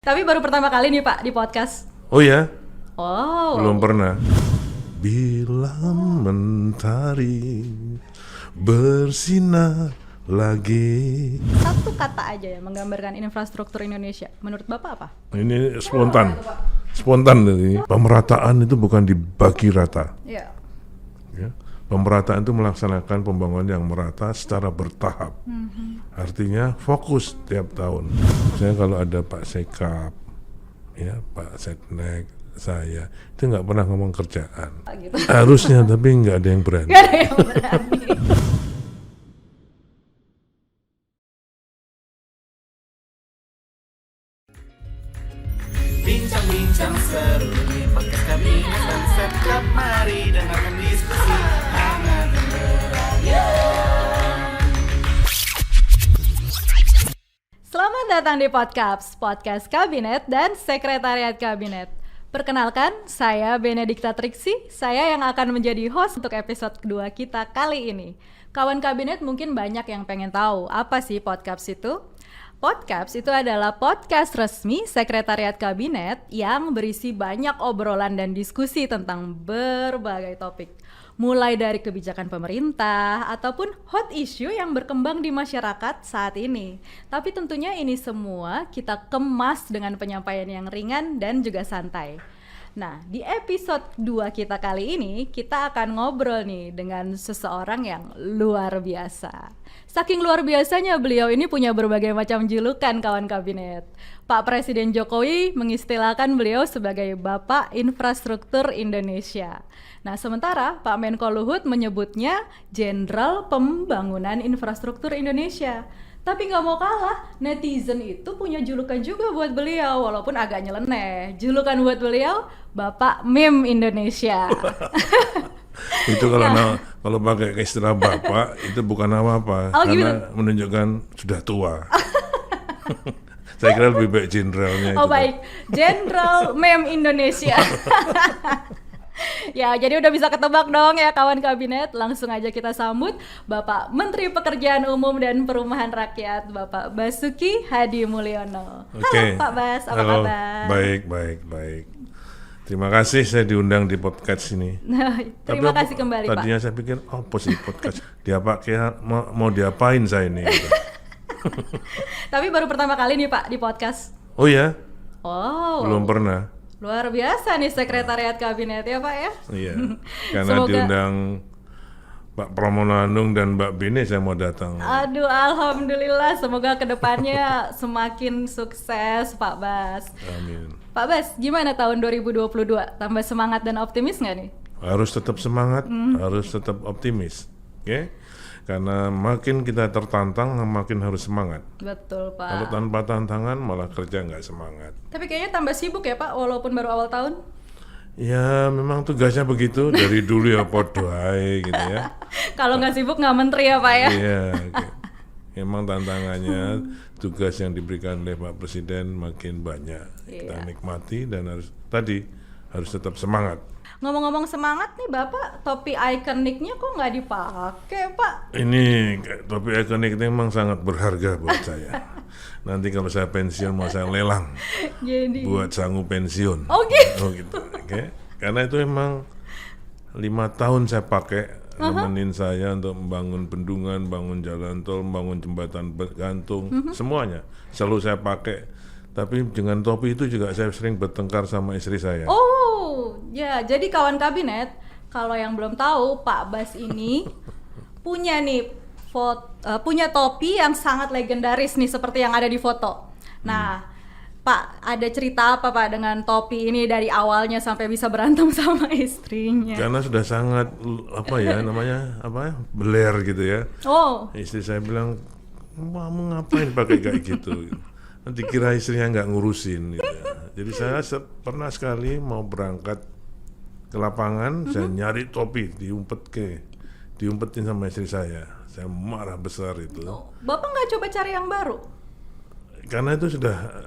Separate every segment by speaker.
Speaker 1: Tapi baru pertama kali nih Pak di podcast.
Speaker 2: Oh ya?
Speaker 1: Oh.
Speaker 2: Belum pernah. Bila mentari bersinar lagi.
Speaker 1: Satu kata aja ya menggambarkan infrastruktur Indonesia. Menurut Bapak apa?
Speaker 2: Ini spontan. Spontan ini. Pemerataan itu bukan dibagi rata.
Speaker 1: Iya.
Speaker 2: Ya. Pemerataan itu melaksanakan pembangunan yang merata secara bertahap. Artinya fokus tiap tahun. Misalnya kalau ada Pak Sekap, ya Pak Setnek, saya itu nggak pernah ngomong kerjaan.
Speaker 1: Gitu.
Speaker 2: Harusnya tapi nggak ada yang berani.
Speaker 1: Gak ada yang berani.
Speaker 3: Bincang-bincang seru di podcast Kabinet dan Setcap. Mari dengarkan diskusi hangat dan berhadiah.
Speaker 1: Selamat datang di podcast Kabinet dan Sekretariat Kabinet. Perkenalkan, saya Benedikta Triksi, saya yang akan menjadi host untuk episode kedua kita kali ini. Kawan Kabinet mungkin banyak yang pengen tahu, apa sih podcast itu? Podcast itu adalah podcast resmi Sekretariat Kabinet yang berisi banyak obrolan dan diskusi tentang berbagai topik. Mulai dari kebijakan pemerintah ataupun hot issue yang berkembang di masyarakat saat ini. Tapi tentunya ini semua kita kemas dengan penyampaian yang ringan dan juga santai. Nah, di episode 2 kita kali ini, kita akan ngobrol nih dengan seseorang yang luar biasa. Saking luar biasanya beliau ini punya berbagai macam julukan kawan kabinet. Pak Presiden Jokowi mengistilahkan beliau sebagai Bapak Infrastruktur Indonesia. Nah, sementara Pak Menko Luhut menyebutnya Jenderal Pembangunan Infrastruktur Indonesia. Tapi nggak mau kalah, netizen itu punya julukan juga buat beliau, walaupun agak nyeleneh. Julukan buat beliau, Bapak Meme Indonesia.
Speaker 2: Itu kalau pakai istilah bapak itu bukan apa-apa,
Speaker 1: Oh,
Speaker 2: karena menunjukkan sudah tua. Saya kira lebih baik jenderalnya.
Speaker 1: Oh baik, Jenderal Meme Indonesia. Ya, jadi udah bisa ketebak dong ya kawan kabinet. Langsung aja kita sambut Bapak Menteri Pekerjaan Umum dan Perumahan Rakyat, Bapak Basuki Hadi Mulyono. Halo Pak Bas, apa
Speaker 2: Halo.
Speaker 1: kabar?
Speaker 2: Baik. Terima kasih saya diundang di podcast ini.
Speaker 1: Terima kasih kembali Pak.
Speaker 2: Tadinya saya pikir, apa sih podcast? Mau diapain saya ini? Gitu.
Speaker 1: Tapi baru pertama kali nih Pak di podcast.
Speaker 2: Oh ya?
Speaker 1: Oh.
Speaker 2: Belum pernah.
Speaker 1: Luar biasa nih Sekretariat Kabinet ya Pak ya.
Speaker 2: Iya, karena diundang Pak Pramono Anung dan Mbak Bene saya mau datang.
Speaker 1: Aduh, alhamdulillah. Semoga kedepannya semakin sukses Pak Bas.
Speaker 2: Amin.
Speaker 1: Pak Bas, gimana tahun 2022? Tambah semangat dan optimis nggak nih?
Speaker 2: Harus tetap semangat, harus tetap optimis, oke? Karena makin kita tertantang, makin harus semangat.
Speaker 1: Betul Pak.
Speaker 2: Kalau tanpa tantangan malah kerja nggak semangat.
Speaker 1: Tapi kayaknya tambah sibuk ya Pak, walaupun baru awal tahun.
Speaker 2: Ya memang tugasnya begitu dari dulu ya podo ae gitu ya.
Speaker 1: Kalau nggak sibuk nggak menteri ya Pak ya.
Speaker 2: Iya, oke. Memang tantangannya tugas yang diberikan oleh Pak Presiden makin banyak. Kita nikmati dan harus tetap semangat.
Speaker 1: Ngomong-ngomong semangat nih Bapak, topi ikoniknya kok nggak dipakai Pak?
Speaker 2: Ini topi ikonik ini memang sangat berharga buat saya. Nanti kalau saya pensiun mau saya lelang
Speaker 1: Jadi.
Speaker 2: buat sanggup pensiun.
Speaker 1: Oh gitu.
Speaker 2: Oh gitu. Oke. Karena itu memang 5 tahun saya pakai nemenin saya untuk membangun bendungan, bangun jalan tol, bangun jembatan gantung, semuanya selalu saya pakai. Tapi dengan topi itu juga saya sering bertengkar sama istri saya.
Speaker 1: Oh, ya. Jadi kawan kabinet, kalau yang belum tahu, Pak Bas ini punya nih punya topi yang sangat legendaris nih seperti yang ada di foto. Nah, Pak, ada cerita apa Pak dengan topi ini dari awalnya sampai bisa berantem sama istrinya?
Speaker 2: Karena sudah sangat beler gitu ya.
Speaker 1: Oh,
Speaker 2: Istri saya bilang, kamu ngapain pakai kayak gitu? Nanti kira istrinya nggak ngurusin gitu ya. Jadi saya pernah sekali mau berangkat ke lapangan, saya nyari topi, diumpetin sama istri saya marah besar itu.
Speaker 1: Bapak nggak coba cari yang baru?
Speaker 2: Karena itu sudah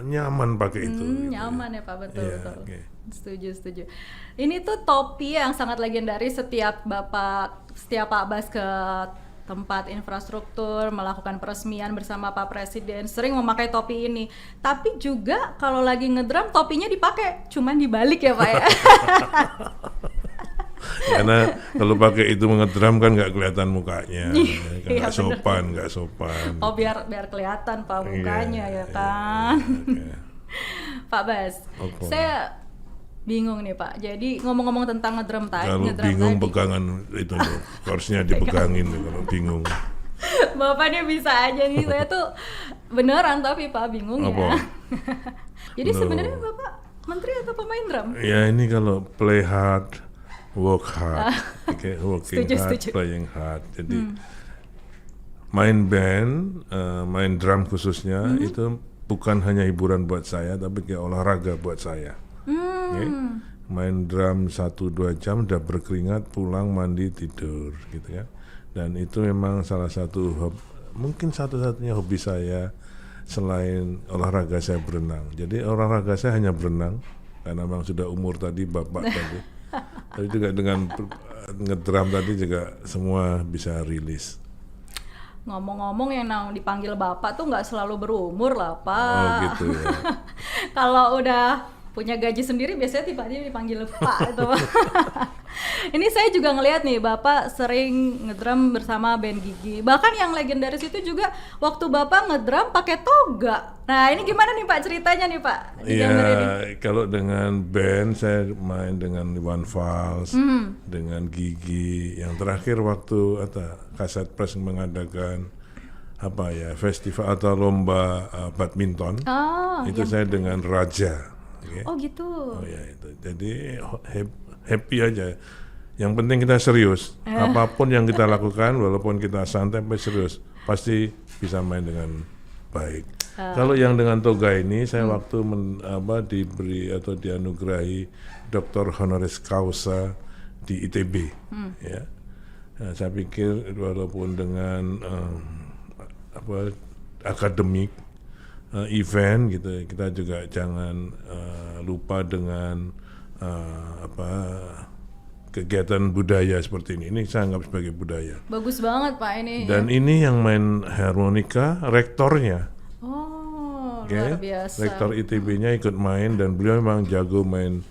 Speaker 2: nyaman pakai itu. Gitu.
Speaker 1: Nyaman ya Pak, betul.
Speaker 2: Okay.
Speaker 1: Setuju. Ini tuh topi yang sangat legendaris setiap Pak Bas ke tempat infrastruktur, melakukan peresmian bersama Pak Presiden, sering memakai topi ini. Tapi juga kalau lagi ngedrum topinya dipakai, cuman dibalik ya Pak ya.
Speaker 2: Karena kalau pakai itu ngedrum kan nggak kelihatan mukanya,
Speaker 1: Iya,
Speaker 2: nggak sopan.
Speaker 1: Oh biar kelihatan Pak mukanya
Speaker 2: Iya,
Speaker 1: ya kan.
Speaker 2: iya.
Speaker 1: Pak Bas,
Speaker 2: Apa?
Speaker 1: saya bingung nih Pak. Jadi ngomong-ngomong tentang ngedrum
Speaker 2: Kalau
Speaker 1: ngedrum
Speaker 2: bingung
Speaker 1: tadi.
Speaker 2: pegangan itu loh, harusnya dipegangin tuh kalau bingung.
Speaker 1: Bapaknya bisa aja nih, saya tuh beneran tapi Pak bingung ya.
Speaker 2: Apa?
Speaker 1: Jadi
Speaker 2: Loh.
Speaker 1: sebenarnya Bapak menteri atau pemain drum?
Speaker 2: Ya ini kalau play hard, work hard, working hard,
Speaker 1: Setuju.
Speaker 2: playing hard. Jadi main band, main drum khususnya itu bukan hanya hiburan buat saya, tapi kayak olahraga buat saya. Oke? Main drum 1-2 jam udah berkeringat, pulang mandi tidur gitu kan. Dan itu memang salah satu mungkin satu-satunya hobi saya selain olahraga saya berenang. Jadi olahraga saya hanya berenang karena memang sudah umur tadi bapak tadi. Tapi juga dengan ngedrum tadi juga semua bisa rilis.
Speaker 1: Ngomong-ngomong yang dipanggil Bapak tuh nggak selalu berumur lah Pak.
Speaker 2: Oh gitu ya.
Speaker 1: Kalau udah punya gaji sendiri biasanya tiba-tiba dipanggil Pak itu. Ini saya juga ngelihat nih Bapak sering ngedrum bersama band Gigi. Bahkan yang legendaris itu juga waktu Bapak ngedrum pakai toga. Nah ini gimana nih Pak ceritanya nih Pak? Di gambar ini.
Speaker 2: Iya, kalau dengan band saya main dengan Iwan Fals, dengan Gigi. Yang terakhir waktu Kaset Press mengadakan festival atau lomba badminton.
Speaker 1: Oh,
Speaker 2: Itu saya dengan Raja. Okay.
Speaker 1: Oh gitu.
Speaker 2: Oh ya itu. Jadi happy aja. Yang penting kita serius. Apapun yang kita lakukan, walaupun kita santai tapi serius, pasti bisa main dengan baik. Kalau yang dengan toga ini, saya waktu diberi atau dianugerahi Dr. Honoris Causa di ITB. Ya. Nah, saya pikir walaupun dengan akademik, event gitu, kita juga jangan lupa dengan kegiatan budaya seperti ini. Ini saya anggap sebagai budaya.
Speaker 1: Bagus banget Pak ini.
Speaker 2: Dan ini yang main harmonika rektornya.
Speaker 1: Oh,
Speaker 2: Oke.
Speaker 1: luar biasa.
Speaker 2: Rektor ITB-nya ikut main dan beliau memang jago main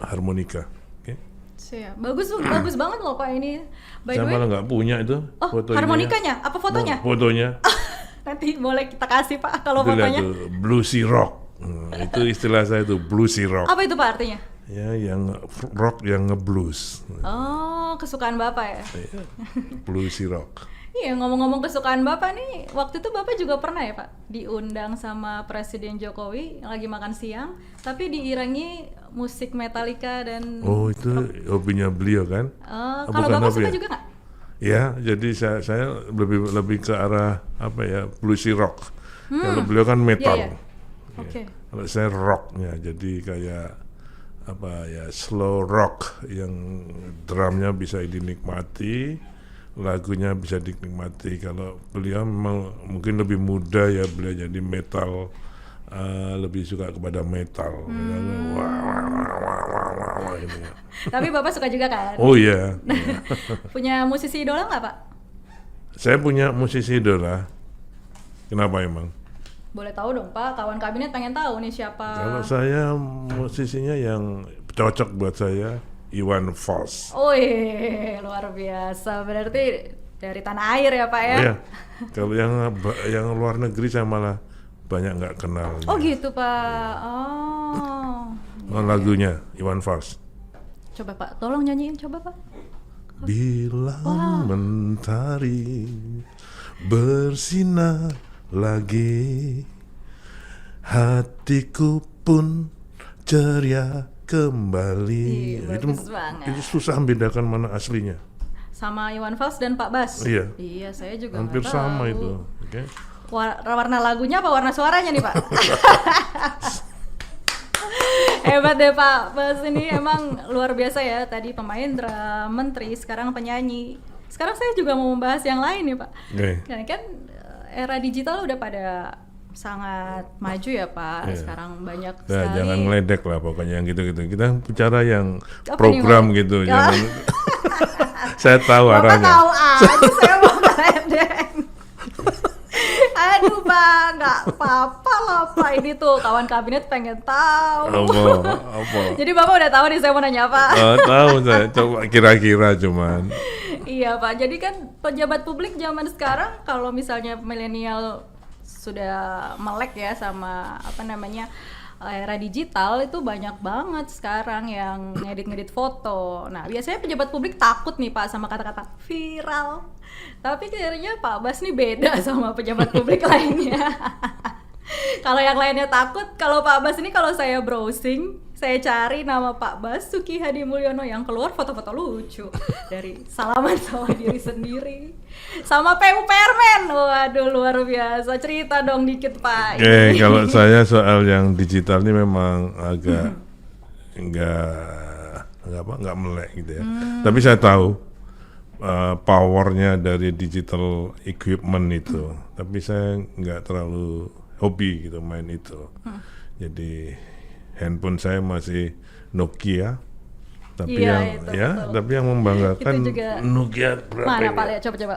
Speaker 2: harmonika. Oke.
Speaker 1: Siap. Bagus banget loh Pak ini. By
Speaker 2: Saya
Speaker 1: the way,
Speaker 2: malah nggak punya itu
Speaker 1: oh
Speaker 2: foto
Speaker 1: harmonikanya? Apa fotonya?
Speaker 2: Fotonya.
Speaker 1: Nanti boleh kita kasih Pak kalau
Speaker 2: Itu lihat
Speaker 1: fotonya.
Speaker 2: tuh, bluesy rock. Itu istilah saya tuh, bluesy rock.
Speaker 1: Apa itu Pak artinya?
Speaker 2: Ya, yang rock yang ngeblues.
Speaker 1: Oh, kesukaan Bapak ya?
Speaker 2: Iya, bluesy rock.
Speaker 1: Iya, ngomong-ngomong kesukaan Bapak nih, waktu itu Bapak juga pernah ya Pak diundang sama Presiden Jokowi lagi makan siang, tapi diiringi musik Metallica dan
Speaker 2: Oh, itu hobinya beliau kan?
Speaker 1: kalau
Speaker 2: bukan
Speaker 1: Bapak
Speaker 2: hobi
Speaker 1: suka
Speaker 2: ya?
Speaker 1: juga nggak?
Speaker 2: Ya, jadi saya lebih ke arah bluesy rock. Kalau beliau kan metal.
Speaker 1: Iya.
Speaker 2: Ya.
Speaker 1: Oke.
Speaker 2: Kalau saya rocknya, jadi kayak slow rock yang drumnya bisa dinikmati, lagunya bisa dinikmati. Kalau beliau memang mungkin lebih muda ya, beliau jadi metal, lebih suka kepada metal. Wah, gitu ya.
Speaker 1: Tapi Bapak suka juga kan?
Speaker 2: Oh iya.
Speaker 1: Punya musisi idola nggak Pak?
Speaker 2: Saya punya musisi idola. Kenapa emang?
Speaker 1: Boleh tahu dong Pak, kawan kabinet pengen tahu nih siapa.
Speaker 2: Kalau saya musisinya yang cocok buat saya, Iwan Fals.
Speaker 1: Oh iya, luar biasa. Berarti dari tanah air ya Pak ya?
Speaker 2: Iya. Kalau yang luar negeri saya malah banyak nggak kenal.
Speaker 1: Oh gitu Pak. Oh.
Speaker 2: Lagunya Iwan Fals.
Speaker 1: Coba Pak, tolong nyanyiin coba Pak.
Speaker 2: Bila mentari bersinar lagi, hatiku pun ceria kembali.
Speaker 1: Ih, bagus banget.
Speaker 2: Itu susah membedakan mana aslinya.
Speaker 1: Sama Iwan Fals dan Pak Bas.
Speaker 2: Iya.
Speaker 1: Iya, saya juga
Speaker 2: Hampir
Speaker 1: nggak tahu.
Speaker 2: sama itu. Oke.
Speaker 1: Warna lagunya apa warna suaranya nih Pak? Hebat deh Pak Bas, ini emang luar biasa ya. Tadi pemain drum, menteri, sekarang penyanyi. Sekarang saya juga mau membahas yang lain nih Pak.
Speaker 2: Oke.
Speaker 1: Kan era digital udah pada sangat maju ya Pak.
Speaker 2: Iya.
Speaker 1: Sekarang banyak
Speaker 2: Nah,
Speaker 1: sekali.
Speaker 2: jangan ngeledek lah pokoknya yang gitu-gitu. Kita bicara yang
Speaker 1: Apa
Speaker 2: program
Speaker 1: nih, Pak?
Speaker 2: gitu.
Speaker 1: Ya.
Speaker 2: Jangan Saya tahu
Speaker 1: Bapak
Speaker 2: arahnya.
Speaker 1: tahu aja saya mau meledeng. Aduh Pak, nggak apa-apa lah Pak. Ini tuh kawan kabinet pengen tahu.
Speaker 2: Apa?
Speaker 1: Jadi Bapak udah tahu nih saya mau nanya apa?
Speaker 2: Tahu saya, coba kira-kira cuman.
Speaker 1: Iya Pak, jadi kan pejabat publik zaman sekarang kalau misalnya milenial sudah melek ya sama apa namanya era digital, itu banyak banget sekarang yang ngedit-ngedit foto. Nah biasanya pejabat publik takut nih Pak sama kata-kata viral. Tapi kayaknya Pak Bas nih beda sama pejabat publik lainnya. Kalau yang lainnya takut, kalau Pak Bas ini kalau saya browsing, saya cari nama Pak Basuki Hadi Mulyono yang keluar foto-foto lucu. Dari salaman sama diri sendiri, sama PU Permen. Waduh luar biasa, cerita dong dikit Pak.
Speaker 2: Kalau saya soal yang digital ini memang agak nggak melek gitu ya. Tapi saya tahu powernya dari digital equipment itu. Tapi saya nggak terlalu hobi gitu main itu. Jadi handphone saya masih Nokia. Tapi
Speaker 1: Iya,
Speaker 2: yang
Speaker 1: itu,
Speaker 2: ya,
Speaker 1: betul.
Speaker 2: tapi yang membanggakan
Speaker 1: Itu juga.
Speaker 2: Nokia berapa
Speaker 1: Mana
Speaker 2: ini?
Speaker 1: Pak, lihat coba-coba.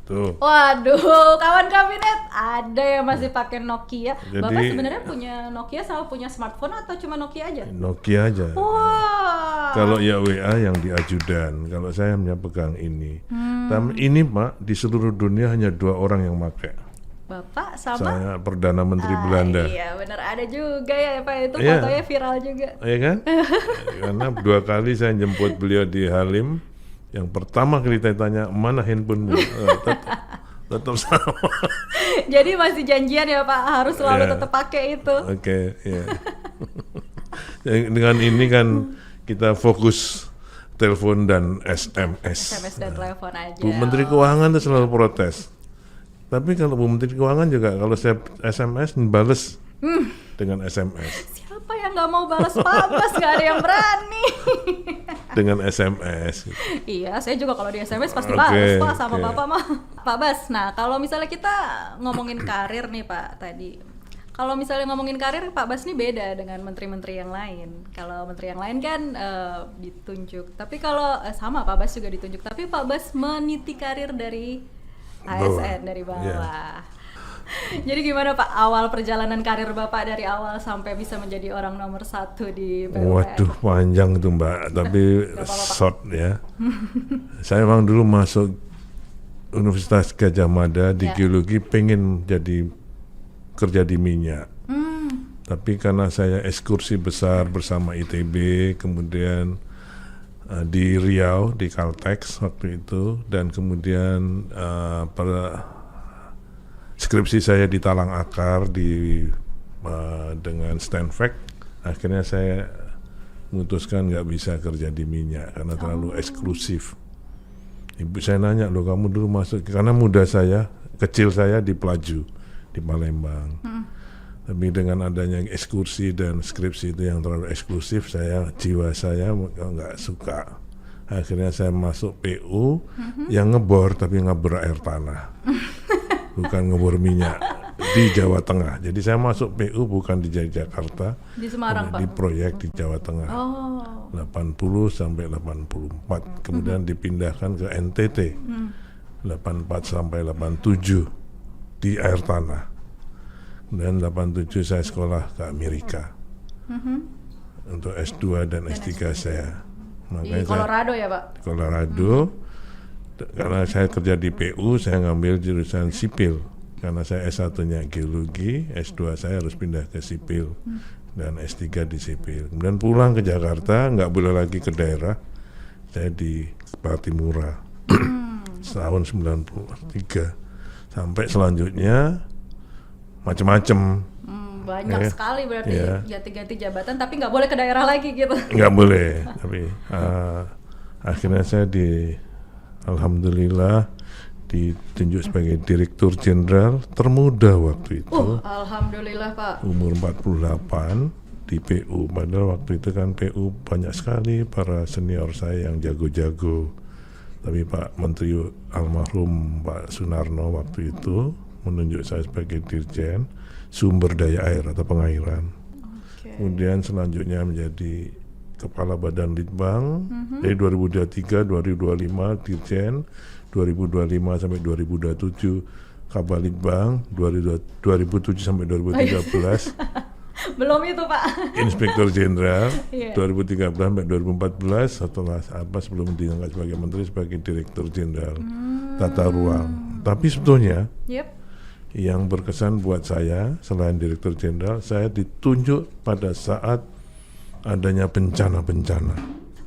Speaker 2: Tuh.
Speaker 1: Waduh, kawan kabinet ada yang masih pakai Nokia. Bapak
Speaker 2: Jadi-
Speaker 1: sebenarnya punya Nokia sama punya smartphone atau cuma Nokia aja?
Speaker 2: Nokia aja.
Speaker 1: Wah.
Speaker 2: Kalau ya WA yang di ajudan, kalau saya hanya pegang ini. Dan ini Pak, di seluruh dunia hanya 2 orang yang pakai.
Speaker 1: Bapak sama?
Speaker 2: Saya Perdana Menteri Belanda.
Speaker 1: Iya benar, ada juga ya Pak, itu
Speaker 2: Iya.
Speaker 1: fotonya viral juga.
Speaker 2: Iya kan? Karena 2 kali saya jemput beliau di Halim. Yang pertama kali saya tanya, mana handphonemu? Tetap sama.
Speaker 1: Jadi masih janjian ya Pak, harus selalu
Speaker 2: Iya.
Speaker 1: tetap pakai itu.
Speaker 2: Oke, ya. Dengan ini kan kita fokus telepon dan SMS.
Speaker 1: SMS dan telepon aja.
Speaker 2: Bu Menteri Keuangan tuh selalu protes. Tapi kalau Bu Menteri Keuangan juga kalau saya SMS bales dengan SMS,
Speaker 1: Siapa yang nggak mau balas Pak Bas? Nggak ada yang berani.
Speaker 2: dengan SMS.
Speaker 1: Iya, saya juga kalau di SMS pasti
Speaker 2: Oke,
Speaker 1: balas Pak sama
Speaker 2: oke.
Speaker 1: Bapak mah. Pak Bas, nah kalau misalnya kita ngomongin karir nih Pak tadi. Kalau misalnya ngomongin karir, Pak Bas nih beda dengan menteri-menteri yang lain. Kalau menteri yang lain kan ditunjuk. Tapi kalau sama Pak Bas juga ditunjuk. Tapi Pak Bas meniti karir dari ASN, dari bawah.
Speaker 2: Iya.
Speaker 1: Jadi gimana Pak awal perjalanan karir Bapak dari awal sampai bisa menjadi orang nomor 1 di BUMN?
Speaker 2: Waduh, panjang tuh Mbak, tapi short ya. Saya memang dulu masuk Universitas Gadjah Mada di
Speaker 1: Ya.
Speaker 2: geologi pengen jadi kerja di minyak. Tapi karena saya ekskursi besar bersama ITB, kemudian di Riau, di Caltex waktu itu, dan kemudian skripsi saya di Talang Akar dengan Stanford, akhirnya saya memutuskan nggak bisa kerja di minyak karena terlalu eksklusif. Ibu saya nanya, loh kamu dulu masuk, karena kecil saya di Pelaju, di Palembang. Tapi dengan adanya ekskursi dan skripsi itu yang terlalu eksklusif, jiwa saya nggak suka. Akhirnya saya masuk PU yang ngebor, tapi ngebor air tanah. Bukan ngebor minyak di Jawa Tengah. Jadi saya masuk PU bukan di Jakarta,
Speaker 1: Di Semarang Pak.
Speaker 2: di proyek di Jawa Tengah.
Speaker 1: Oh.
Speaker 2: 80 sampai 84. Kemudian dipindahkan ke NTT. 84 sampai 87 di air tanah. Kemudian 87 saya sekolah ke Amerika. Untuk S2 dan S3 saya.
Speaker 1: Di Colorado ya Pak?
Speaker 2: Di Colorado. Karena saya kerja di PU, saya ngambil jurusan sipil. Karena saya S1-nya geologi, S2 saya harus pindah ke sipil. Dan S3 di sipil. Kemudian pulang ke Jakarta, nggak boleh lagi ke daerah. Saya di Patimura. Tahun 93. Sampai selanjutnya macam-macam.
Speaker 1: Banyak
Speaker 2: Iya.
Speaker 1: sekali berarti
Speaker 2: Iya.
Speaker 1: ganti-ganti jabatan, tapi nggak boleh ke daerah lagi gitu.
Speaker 2: Nggak boleh. Tapi akhirnya saya alhamdulillah ditunjuk sebagai Direktur Jenderal termuda waktu itu.
Speaker 1: Alhamdulillah Pak.
Speaker 2: Umur 48 di PU. Padahal waktu itu kan PU banyak sekali para senior saya yang jago-jago. Tapi Pak Menteri almarhum Pak Sunarno waktu itu menunjuk saya sebagai Dirjen Sumber Daya Air atau Pengairan.
Speaker 1: Oke.
Speaker 2: Kemudian selanjutnya menjadi Kepala Badan Litbang, dari 2023, 2025 Dirjen, 2025 sampai 2027 Kabalitbang, 2007 sampai 2013
Speaker 1: Belum itu Pak.
Speaker 2: Inspektur Jenderal,
Speaker 1: Iya.
Speaker 2: 2013 sampai 2014 setelah sebelum diangkat sebagai Menteri sebagai Direktur Jenderal Tata Ruang. Tapi sebetulnya
Speaker 1: Yep.
Speaker 2: yang berkesan buat saya selain Direktur Jenderal, saya ditunjuk pada saat adanya bencana-bencana.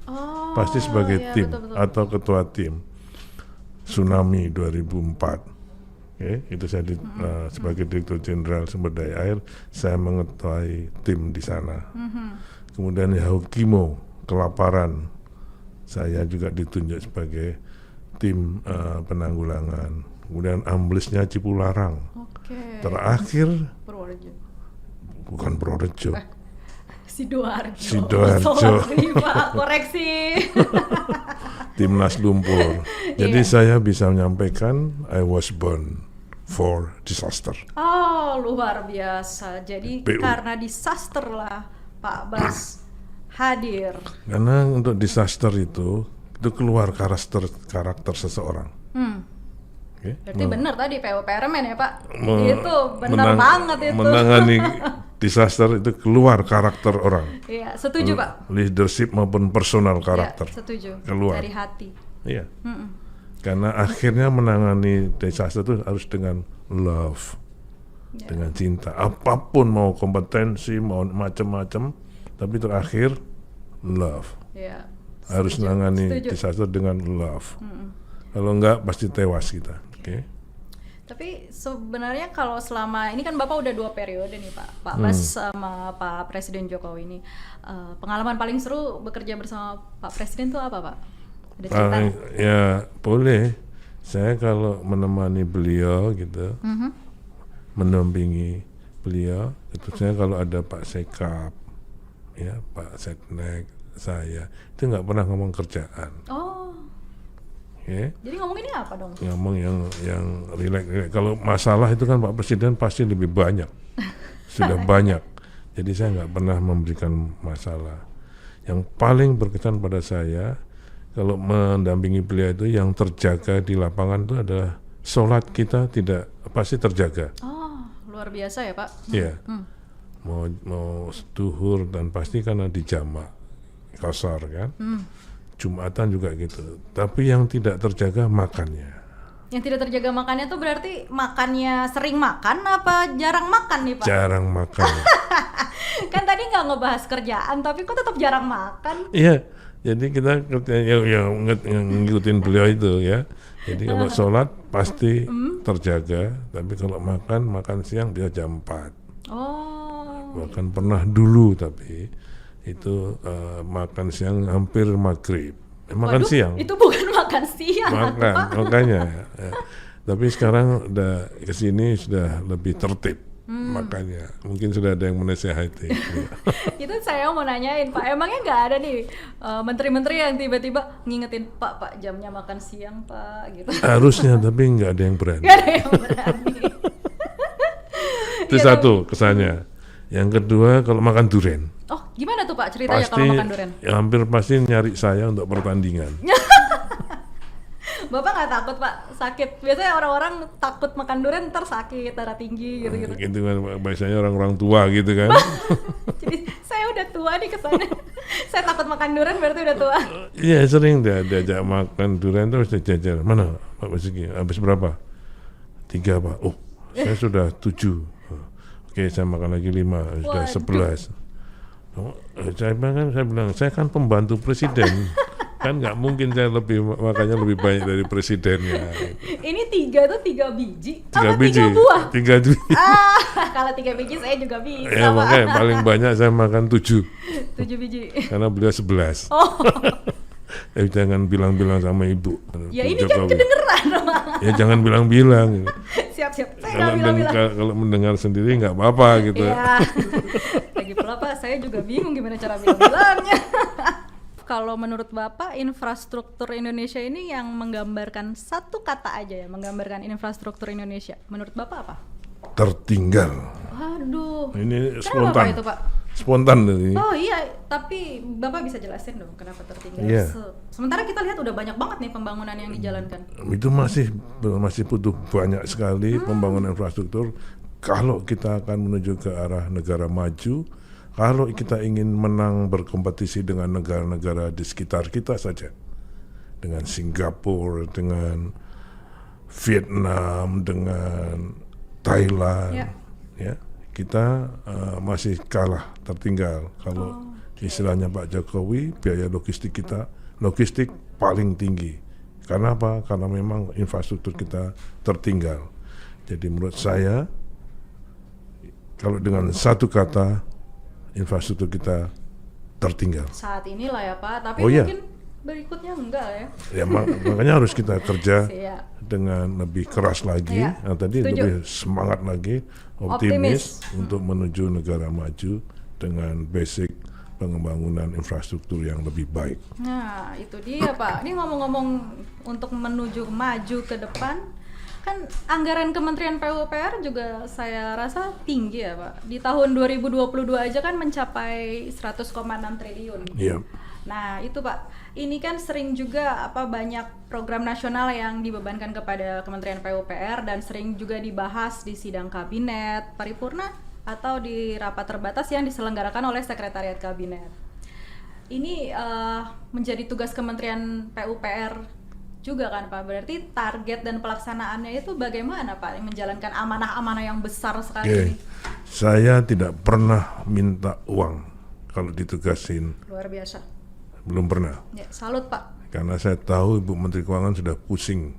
Speaker 1: Oh,
Speaker 2: Pasti sebagai
Speaker 1: iya,
Speaker 2: tim
Speaker 1: betul.
Speaker 2: atau ketua tim. Tsunami 2004. Oke, itu saya sebagai Direktur Jenderal Sumber Daya Air, saya mengetuai tim di sana. Kemudian Yahukimo kelaparan, saya juga ditunjuk sebagai tim penanggulangan. Kemudian amblesnya Cipularang.
Speaker 1: Oke.
Speaker 2: Terakhir
Speaker 1: Purworejo.
Speaker 2: bukan Purworejo,
Speaker 1: Sidoarjo.
Speaker 2: Sidoarjo.
Speaker 1: Sorry Pak, koreksi.
Speaker 2: Timnas Lumpur. Jadi
Speaker 1: Iya.
Speaker 2: saya bisa menyampaikan I was born for disaster.
Speaker 1: Oh, luar biasa. Jadi
Speaker 2: PU.
Speaker 1: karena disaster lah Pak Bas hadir.
Speaker 2: Karena untuk disaster itu keluar karakter seseorang. Oke?
Speaker 1: Berarti benar tadi PUPRMN ya Pak?
Speaker 2: Me-
Speaker 1: Itu benar banget itu.
Speaker 2: Menangani disaster itu keluar karakter orang,
Speaker 1: Iya, setuju Pak.
Speaker 2: leadership maupun personal karakter.
Speaker 1: Iya, setuju.
Speaker 2: Keluar.
Speaker 1: Dari hati.
Speaker 2: Iya. Karena akhirnya menangani disaster itu harus dengan love, dengan cinta. Apapun mau kompetensi, mau macam-macam, tapi terakhir love.
Speaker 1: Iya.
Speaker 2: Harus menangani
Speaker 1: Setuju.
Speaker 2: disaster dengan love. Kalau enggak pasti tewas kita. Oke.
Speaker 1: Tapi sebenarnya kalau selama ini kan Bapak udah 2 periode nih Pak Bas sama Pak Presiden Jokowi ini, pengalaman paling seru bekerja bersama Pak Presiden itu apa Pak? Ada cerita?
Speaker 2: Ya boleh. Saya kalau menemani beliau gitu, mendampingi beliau, tentunya kalau ada Pak Sekap, ya Pak Setnek, saya itu nggak pernah ngomong kerjaan,
Speaker 1: Oh,
Speaker 2: ya.
Speaker 1: jadi ngomonginnya apa dong?
Speaker 2: Ngomong yang rileks. Kalau masalah itu kan Pak Presiden pasti lebih banyak, sudah banyak. Jadi saya nggak pernah memberikan masalah. Yang paling berkesan pada saya kalau mendampingi beliau itu yang terjaga di lapangan itu adalah sholat kita tidak pasti terjaga.
Speaker 1: Oh, luar biasa ya Pak.
Speaker 2: Ya, mau duhur dan pasti karena dijamak kasar kan. Jumatan juga gitu. Tapi yang tidak terjaga makannya.
Speaker 1: Yang tidak terjaga makannya tuh berarti makannya sering makan apa jarang makan nih Pak?
Speaker 2: Jarang makan.
Speaker 1: Kan tadi nggak ngebahas kerjaan tapi kok tetap jarang makan?
Speaker 2: Iya, jadi kita ngikutin beliau itu ya. Jadi kalau sholat pasti terjaga, tapi kalau makan siang dia jam 4.
Speaker 1: Oh,
Speaker 2: Bahkan pernah dulu tapi itu makan siang hampir maghrib. Makan
Speaker 1: waduh,
Speaker 2: siang.
Speaker 1: itu bukan makan siang
Speaker 2: Makan,
Speaker 1: Pak.
Speaker 2: makanya. Ya. Tapi sekarang udah kesini sudah lebih tertib makanya. Mungkin sudah ada yang menasehati. Ya.
Speaker 1: Itu saya mau nanyain Pak, emangnya nggak ada nih menteri-menteri yang tiba-tiba ngingetin Pak jamnya makan siang Pak gitu?
Speaker 2: Harusnya tapi nggak ada yang berani.
Speaker 1: Nggak ada yang berani.
Speaker 2: Itu
Speaker 1: Iya,
Speaker 2: satu kesannya. Yang kedua kalau makan durian
Speaker 1: Oh, gimana tuh Pak ceritanya
Speaker 2: pasti
Speaker 1: kalau makan durian?
Speaker 2: ya, hampir pasti nyari saya untuk pertandingan.
Speaker 1: Bapak nggak takut Pak sakit? Biasanya orang-orang takut makan durian ntar sakit, darah tinggi gitu-gitu.
Speaker 2: Gitu kan biasanya orang-orang tua gitu kan.
Speaker 1: Jadi saya udah tua nih kesannya. Saya takut makan durian berarti udah tua.
Speaker 2: Iya sering diajak makan durian terus dijajar. Mana Pak Basuki? Habis berapa? 3 Pak. Oh saya sudah 7. Oke saya makan lagi 5. Sudah 11. Oh, saya bilang saya kan pembantu presiden. Kan nggak mungkin saya makanya lebih banyak dari presidennya.
Speaker 1: Ini 3 tuh 3 biji.
Speaker 2: 3
Speaker 1: apa
Speaker 2: biji.
Speaker 1: 3 buah?
Speaker 2: 3 biji.
Speaker 1: Kalau 3 biji saya juga bisa
Speaker 2: Ya
Speaker 1: Pak.
Speaker 2: makanya paling banyak saya makan 7
Speaker 1: 7 biji.
Speaker 2: karena beliau 11.
Speaker 1: Oh,
Speaker 2: Jangan bilang-bilang sama ibu.
Speaker 1: ya ini
Speaker 2: Jokowi.
Speaker 1: kan kedengeran.
Speaker 2: Ya jangan bilang-bilang.
Speaker 1: Siap-siap. Saya
Speaker 2: Kalau,
Speaker 1: nggak bilang-bilang.
Speaker 2: kalau mendengar sendiri nggak apa-apa gitu.
Speaker 1: Iya. Lagi pula Pak, saya juga bingung gimana cara bilang-bilangnya. Kalau menurut Bapak, infrastruktur Indonesia ini yang menggambarkan satu kata aja ya, menggambarkan infrastruktur Indonesia. Menurut Bapak apa?
Speaker 2: Tertinggal.
Speaker 1: Waduh.
Speaker 2: Ini
Speaker 1: Kenapa
Speaker 2: spontan.
Speaker 1: Pak itu Pak?
Speaker 2: spontan ini.
Speaker 1: Oh iya, tapi Bapak bisa jelasin dong kenapa tertinggal?
Speaker 2: Iya.
Speaker 1: Sementara kita lihat udah banyak banget nih pembangunan yang dijalankan.
Speaker 2: Itu masih butuh banyak sekali pembangunan infrastruktur. Kalau kita akan menuju ke arah negara maju, kalau kita ingin menang berkompetisi dengan negara-negara di sekitar kita saja, dengan Singapura, dengan Vietnam, dengan Thailand, ya kita masih kalah, tertinggal. Kalau istilahnya Pak Jokowi, biaya logistik paling tinggi. Karena apa? Karena memang infrastruktur kita tertinggal. Jadi menurut saya, kalau dengan satu kata, infrastruktur kita tertinggal.
Speaker 1: Saat inilah ya Pak, tapi
Speaker 2: Oh, iya.
Speaker 1: mungkin berikutnya enggak ya.
Speaker 2: Ya makanya harus kita kerja
Speaker 1: Siap.
Speaker 2: dengan lebih keras lagi.
Speaker 1: Iya,
Speaker 2: Nah, tadi
Speaker 1: setuju.
Speaker 2: lebih semangat lagi, optimis untuk menuju negara maju dengan basic pengembangan infrastruktur yang lebih baik.
Speaker 1: Nah, itu dia Pak. Ini ngomong-ngomong untuk menuju maju ke depan, kan anggaran Kementerian PUPR juga saya rasa tinggi ya Pak. Di tahun 2022 aja kan mencapai 100,6 triliun.
Speaker 2: Iya.
Speaker 1: Nah, itu Pak. Ini kan sering juga banyak program nasional yang dibebankan kepada Kementerian PUPR dan sering juga dibahas di sidang kabinet, paripurna atau di rapat terbatas yang diselenggarakan oleh Sekretariat Kabinet. Ini menjadi tugas Kementerian PUPR juga kan Pak. Berarti target dan pelaksanaannya itu bagaimana Pak menjalankan amanah-amanah yang besar sekali ini?
Speaker 2: Saya tidak pernah minta uang kalau ditugasin.
Speaker 1: Luar biasa.
Speaker 2: Belum pernah.
Speaker 1: Ya, salut Pak.
Speaker 2: Karena saya tahu Ibu Menteri Keuangan sudah pusing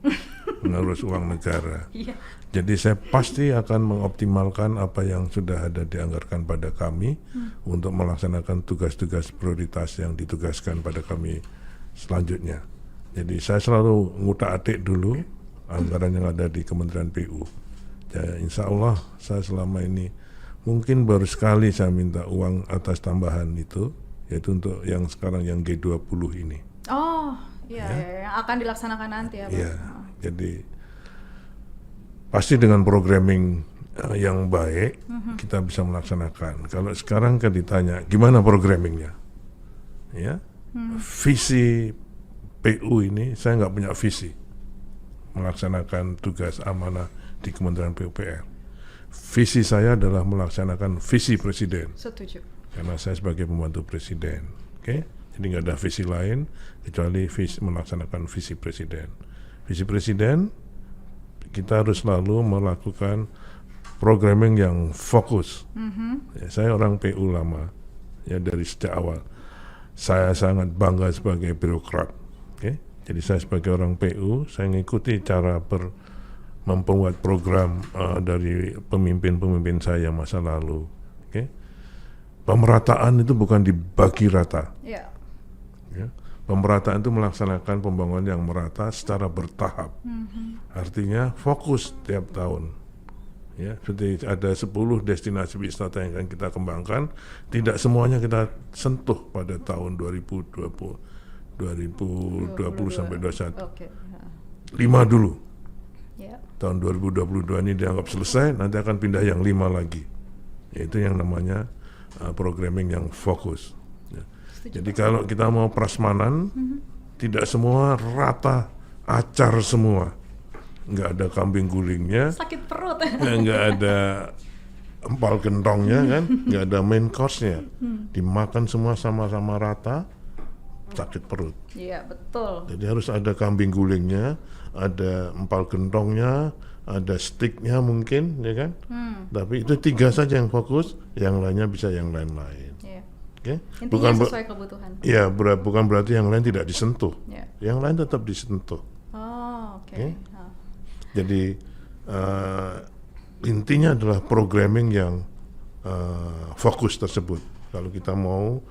Speaker 2: mengurus uang negara.
Speaker 1: Iya.
Speaker 2: Jadi saya pasti akan mengoptimalkan apa yang sudah ada dianggarkan pada kami untuk melaksanakan tugas-tugas prioritas yang ditugaskan pada kami selanjutnya. Jadi saya selalu ngutak-atik dulu anggaran yang ada di Kementerian PU. Ya, insya Allah saya selama ini mungkin baru sekali saya minta uang atas tambahan itu, yaitu untuk yang sekarang yang G20 ini.
Speaker 1: Oh, iya, yang akan dilaksanakan nanti ya Pak.
Speaker 2: Iya, jadi pasti dengan programming yang baik kita bisa melaksanakan. Kalau sekarang kan ditanya gimana programmingnya, ya visi PU ini saya nggak punya visi melaksanakan tugas amanah di Kementerian PUPR. Visi saya adalah melaksanakan visi Presiden.
Speaker 1: Setuju.
Speaker 2: Karena saya sebagai pembantu Presiden, oke? Jadi nggak ada visi lain kecuali melaksanakan visi Presiden. Visi Presiden kita harus selalu melakukan programming yang fokus. Ya, saya orang PU lama, ya dari sejak awal. Saya sangat bangga sebagai birokrat. Okay? Jadi saya sebagai orang PU, saya mengikuti cara membuat program dari pemimpin-pemimpin saya masa lalu. Okay? Pemerataan itu bukan dibagi rata.
Speaker 1: Iya.
Speaker 2: Ya. Pemerataan itu melaksanakan pembangunan yang merata secara bertahap. Artinya fokus tiap tahun. Ya, seperti ada 10 destinasi wisata yang akan kita kembangkan, tidak semuanya kita sentuh pada tahun 2020 sampai 2021.
Speaker 1: Oke.
Speaker 2: 5 dulu.
Speaker 1: Ya.
Speaker 2: Tahun 2022 ini dianggap selesai, nanti akan pindah yang 5 lagi. Yaitu yang namanya programming yang fokus. Ya. Jadi kalau kita mau prasmanan, tidak semua rata, acar semua. Nggak ada kambing gulingnya,
Speaker 1: Sakit perut.
Speaker 2: nggak ada empal gentongnya kan, nggak ada main course-nya. Dimakan semua sama-sama rata, sakit perut.
Speaker 1: Iya, betul.
Speaker 2: Jadi harus ada kambing gulingnya, ada empal gentongnya, ada sticknya mungkin, ya kan? Tapi itu 3 saja yang fokus, yang lainnya bisa yang lain-lain.
Speaker 1: Iya.
Speaker 2: Oke?
Speaker 1: Intinya sesuai kebutuhan.
Speaker 2: Iya, bukan berarti yang lain tidak disentuh.
Speaker 1: Ya.
Speaker 2: Yang lain tetap disentuh.
Speaker 1: Oh, oke.
Speaker 2: Oke. Jadi intinya adalah programming yang fokus tersebut. Kalau kita mau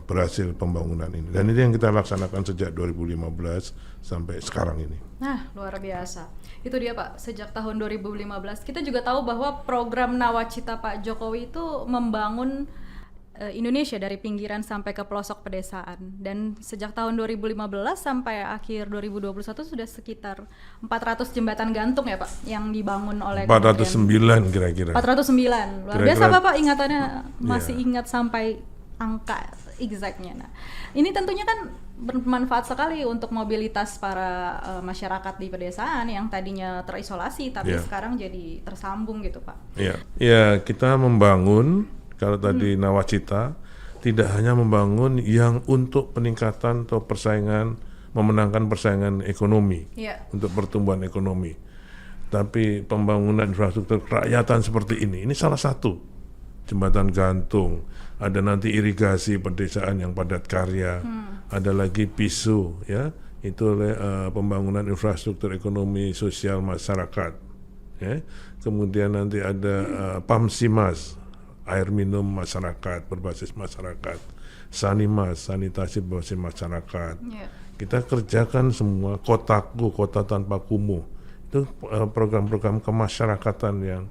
Speaker 2: berhasil pembangunan ini, dan ini yang kita laksanakan sejak 2015 sampai sekarang ini.
Speaker 1: Nah, luar biasa. Itu dia Pak, sejak tahun 2015 kita juga tahu bahwa program Nawacita Pak Jokowi itu membangun Indonesia dari pinggiran sampai ke pelosok pedesaan. Dan sejak tahun 2015 sampai akhir 2021 sudah sekitar 400 jembatan gantung ya Pak yang dibangun oleh
Speaker 2: 409 kira-kira.
Speaker 1: 409. Luar
Speaker 2: Kira-kira,
Speaker 1: biasa Bapak ingatannya masih ingat sampai angka exactnya. Nah, ini tentunya kan bermanfaat sekali untuk mobilitas para masyarakat di pedesaan yang tadinya terisolasi tapi sekarang jadi tersambung gitu Pak.
Speaker 2: Ya, kita membangun kalau tadi nawacita tidak hanya membangun yang untuk peningkatan atau persaingan, memenangkan persaingan ekonomi untuk pertumbuhan ekonomi, tapi pembangunan infrastruktur kerakyatan seperti ini salah satu. Jembatan gantung, ada nanti irigasi pedesaan yang padat karya, ada lagi PISU ya, itu pembangunan infrastruktur ekonomi sosial masyarakat ya. Kemudian nanti ada PAMSIMAS, air minum masyarakat berbasis masyarakat, Sanimas, sanitasi berbasis masyarakat. Kita kerjakan semua, Kotaku, kota tanpa kumuh, itu program-program kemasyarakatan yang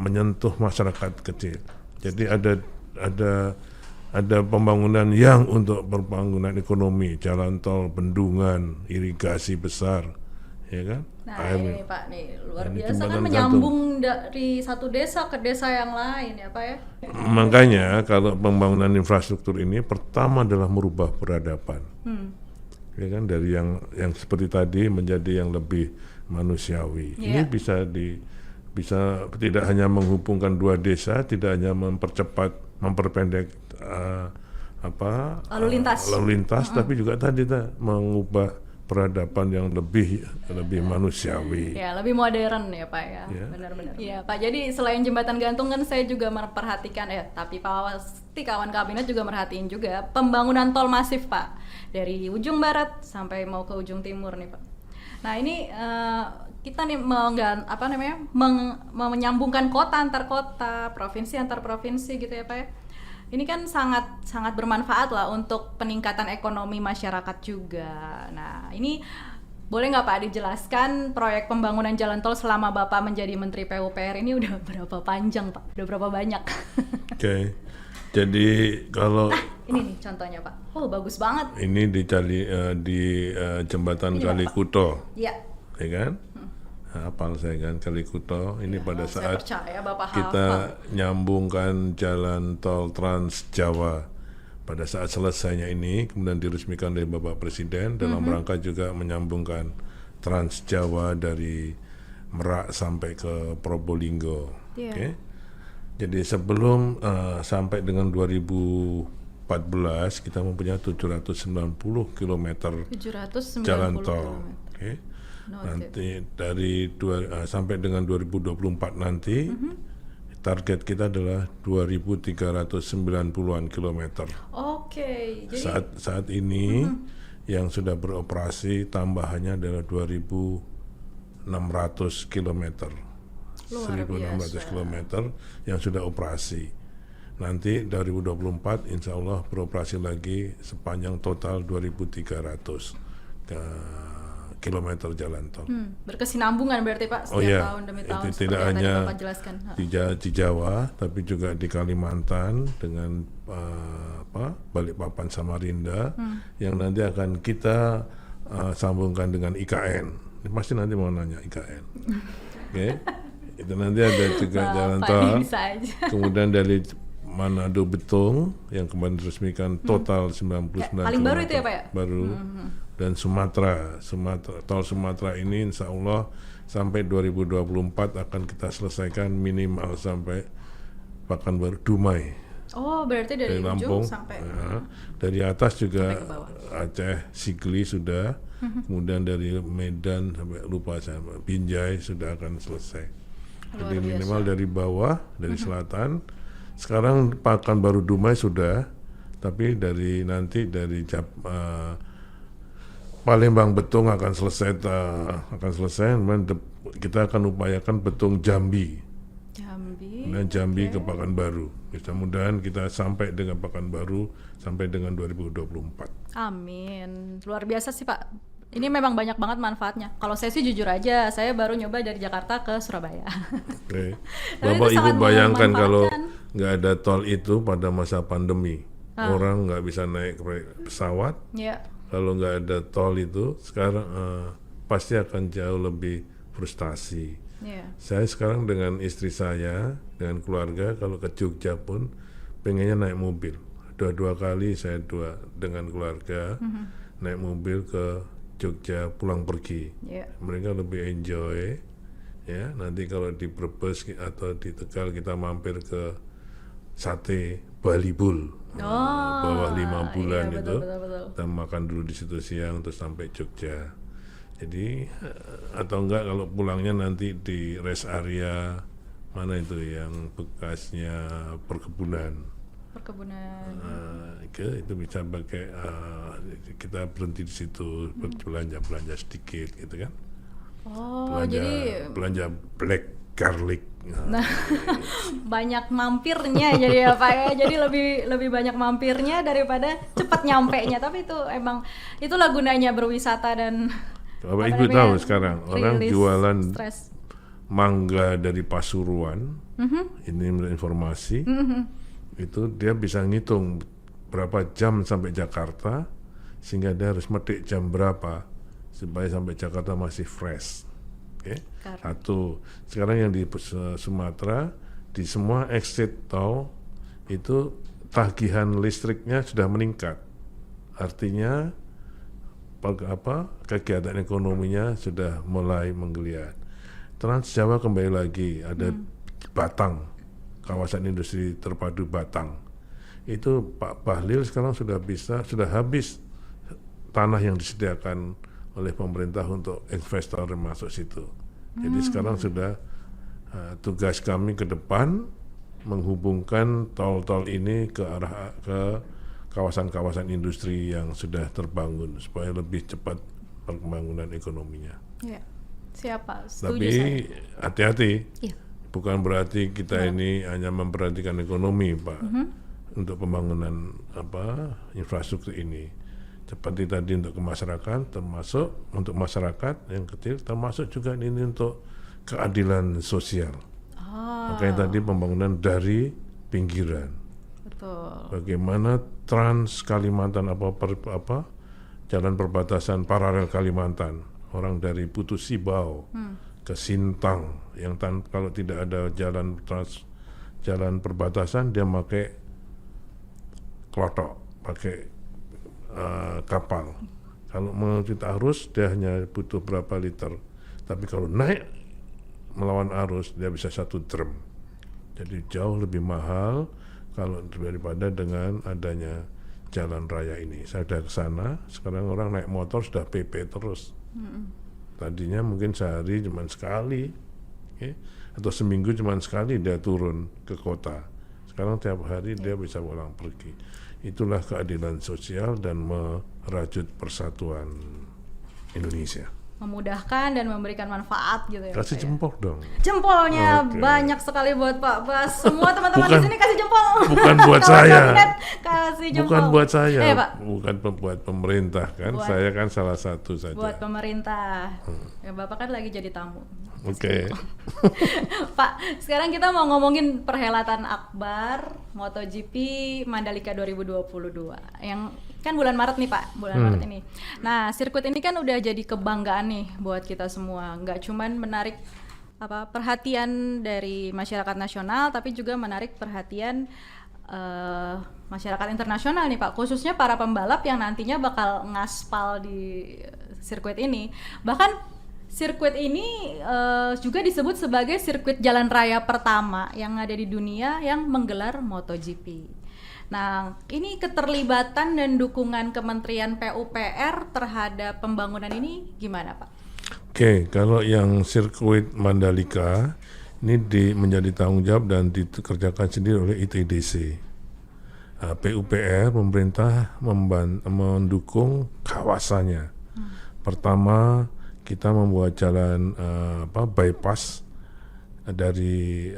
Speaker 2: menyentuh masyarakat kecil. Jadi ada pembangunan yang untuk pembangunan ekonomi, jalan tol, bendungan, irigasi besar, ya kan?
Speaker 1: Nah ini Pak nih luar biasa kan menyambung dari satu desa ke desa yang lain ya Pak ya.
Speaker 2: Makanya kalau pembangunan infrastruktur ini pertama adalah merubah peradaban, ya kan, dari yang seperti tadi menjadi yang lebih manusiawi. Ini bisa tidak hanya menghubungkan dua desa, tidak hanya memperpendek lalu lintas, tapi juga tadi mengubah peradaban yang lebih manusiawi.
Speaker 1: Ya, lebih modern ya Pak ya. Benar-benar. Iya Pak, jadi selain jembatan gantung kan saya juga memperhatikan tapi pasti kawan kabinet juga merhatiin juga pembangunan tol masif Pak. Dari ujung barat sampai mau ke ujung timur nih Pak. Nah, ini kita nih menyambungkan kota antar kota, provinsi antar provinsi gitu ya Pak ya. Ini kan sangat bermanfaat lah untuk peningkatan ekonomi masyarakat juga. Nah, ini boleh nggak Pak dijelaskan proyek pembangunan jalan tol selama Bapak menjadi Menteri PUPR ini udah berapa panjang Pak? Udah berapa banyak?
Speaker 2: Oke. Jadi kalau
Speaker 1: ini nih contohnya Pak. Oh, bagus banget.
Speaker 2: Ini di jembatan Kalikuto.
Speaker 1: Iya.
Speaker 2: Ya kan? Hafal saya kan Kalikuto ini pada saat
Speaker 1: Bapak
Speaker 2: kita nyambungkan jalan tol Trans Jawa. Pada saat selesainya ini kemudian diresmikan oleh Bapak Presiden dalam rangka juga menyambungkan Trans Jawa dari Merak sampai ke Probolinggo. Okay? Jadi sebelum sampai dengan 2014 kita mempunyai 790 km jalan tol. Okay? Nanti dari sampai dengan 2024 nanti target kita adalah 2.390-an kilometer.
Speaker 1: Oke. Jadi
Speaker 2: saat ini yang sudah beroperasi tambahannya adalah 2.600 kilometer. 1.600 kilometer yang sudah operasi. Nanti 2024 insya Allah beroperasi lagi sepanjang total 2.300 kilometer jalan tol.
Speaker 1: Berkesinambungan berarti Pak setiap tahun demi tahun.
Speaker 2: Tidak hanya di Jawa, tapi juga di Kalimantan dengan Balikpapan Samarinda yang nanti akan kita sambungkan dengan IKN. Pasti nanti mau nanya IKN. Oke. Itu nanti ada juga jalan tol. Kemudian dari Manado Betung yang kemarin diresmikan total 99
Speaker 1: paling baru itu ya Pak ya?
Speaker 2: Baru. Dan Sumatera, tol Sumatera ini insya Allah sampai 2024 akan kita selesaikan minimal sampai Pekanbaru Dumai.
Speaker 1: Oh, berarti dari
Speaker 2: Lampung
Speaker 1: sampai
Speaker 2: dari atas juga Aceh Sigli sudah, kemudian dari Medan sampai Binjai sudah akan selesai. Jadi minimal dari bawah, dari selatan. Sekarang Pekanbaru Dumai sudah, tapi dari Palembang Betung akan selesai, kita akan upayakan Betung Jambi dan Jambi ke Pekanbaru. Mudah-mudahan kita sampai dengan Pekanbaru sampai dengan 2024.
Speaker 1: Amin, luar biasa sih Pak. Ini memang banyak banget manfaatnya. Kalau saya sih jujur aja, saya baru nyoba dari Jakarta ke Surabaya.
Speaker 2: Bapak Ibu bayangkan kalau nggak ada tol itu pada masa pandemi, orang nggak bisa naik pesawat.
Speaker 1: Ya.
Speaker 2: Kalau nggak ada tol itu sekarang pasti akan jauh lebih frustasi.
Speaker 1: Ya.
Speaker 2: Saya sekarang dengan istri saya, dengan keluarga, kalau ke Jogja pun pengennya naik mobil. Dua kali saya dengan keluarga naik mobil ke Jogja pulang pergi.
Speaker 1: Ya.
Speaker 2: Mereka lebih enjoy. Ya, nanti kalau di Brebes atau di Tegal kita mampir ke sate Bali Bull. Bawah 5 bulan
Speaker 1: iya,
Speaker 2: itu.
Speaker 1: betul.
Speaker 2: Kita makan dulu di situ siang terus sampai Jogja. Jadi atau enggak kalau pulangnya nanti di rest area mana itu yang bekasnya perkebunan. Itu bisa pakai kita berhenti di situ belanja sedikit gitu kan. Belanja black garlic.
Speaker 1: Nah, banyak mampirnya jadi ya Pak ya. Jadi lebih banyak mampirnya daripada cepat nyampenya. Tapi itu emang itulah gunanya berwisata dan
Speaker 2: Bapak Ibu tahu sekarang orang jualan
Speaker 1: stress.
Speaker 2: Mangga dari Pasuruan. Ini menurut informasi. Itu dia bisa ngitung berapa jam sampai Jakarta sehingga dia harus metik jam berapa supaya sampai Jakarta masih fresh. Okay? Satu. Sekarang yang di Sumatera di semua exit tol itu tagihan listriknya sudah meningkat. Artinya kegiatan ekonominya sudah mulai menggeliat. Trans Jawa kembali lagi ada Batang, kawasan industri terpadu Batang. Itu Pak Bahlil sekarang sudah habis tanah yang disediakan oleh pemerintah untuk investor yang masuk situ. Jadi sekarang sudah tugas kami ke depan menghubungkan tol-tol ini ke arah ke kawasan-kawasan industri yang sudah terbangun supaya lebih cepat pembangunan ekonominya.
Speaker 1: Ya, siapa? Setuju
Speaker 2: Tapi
Speaker 1: saya.
Speaker 2: hati-hati, bukan berarti kita
Speaker 1: Nah.
Speaker 2: ini hanya memperhatikan ekonomi, Pak, untuk pembangunan infrastruktur ini. Seperti tadi untuk ke masyarakat, termasuk untuk masyarakat yang kecil, termasuk juga ini untuk keadilan sosial. Makanya tadi pembangunan dari pinggiran.
Speaker 1: Betul.
Speaker 2: Bagaimana Trans Kalimantan jalan perbatasan paralel Kalimantan, orang dari Putu Sibau ke Sintang yang kalau tidak ada jalan perbatasan dia pakai klotok, pakai kapal. Kalau mengikuti arus dia hanya butuh berapa liter, tapi kalau naik melawan arus dia bisa 1 drum. Jadi jauh lebih mahal kalau daripada dengan adanya jalan raya ini. Saya sudah ke sana, sekarang orang naik motor sudah PP terus. Tadinya mungkin sehari cuma sekali, atau seminggu cuma sekali dia turun ke kota. Sekarang tiap hari dia bisa pulang pergi. Itulah keadilan sosial dan merajut persatuan Indonesia.
Speaker 1: Memudahkan dan memberikan manfaat gitu ya.
Speaker 2: Kasih
Speaker 1: Pak,
Speaker 2: jempol dong.
Speaker 1: Jempolnya
Speaker 2: Oke.
Speaker 1: banyak sekali buat Pak Bas. Semua teman-teman di
Speaker 2: Bukan-
Speaker 1: sini kasih jempol.
Speaker 2: bukan buat
Speaker 1: Kawan
Speaker 2: saya.
Speaker 1: kabinet kasih jempol.
Speaker 2: Bukan buat saya,
Speaker 1: Pak.
Speaker 2: bukan buat pemerintah kan.
Speaker 1: Buat-
Speaker 2: Saya kan salah satu saja.
Speaker 1: Buat pemerintah. Ya Bapak kan lagi jadi tamu.
Speaker 2: Oke.
Speaker 1: Pak, sekarang kita mau ngomongin perhelatan Akbar MotoGP Mandalika 2022 yang kan bulan Maret nih Pak, bulan Maret ini. Nah, sirkuit ini kan udah jadi kebanggaan nih buat kita semua. Nggak cuman menarik perhatian dari masyarakat nasional, tapi juga menarik perhatian masyarakat internasional nih Pak, khususnya para pembalap yang nantinya bakal ngaspal di sirkuit ini. Bahkan sirkuit ini juga disebut sebagai sirkuit jalan raya pertama yang ada di dunia yang menggelar MotoGP. Nah, ini keterlibatan dan dukungan Kementerian PUPR terhadap pembangunan ini gimana Pak?
Speaker 2: Oke, kalau yang sirkuit Mandalika ini menjadi tanggung jawab dan dikerjakan sendiri oleh ITDC. PUPR pemerintah mendukung kawasannya. Pertama kita membuat jalan bypass dari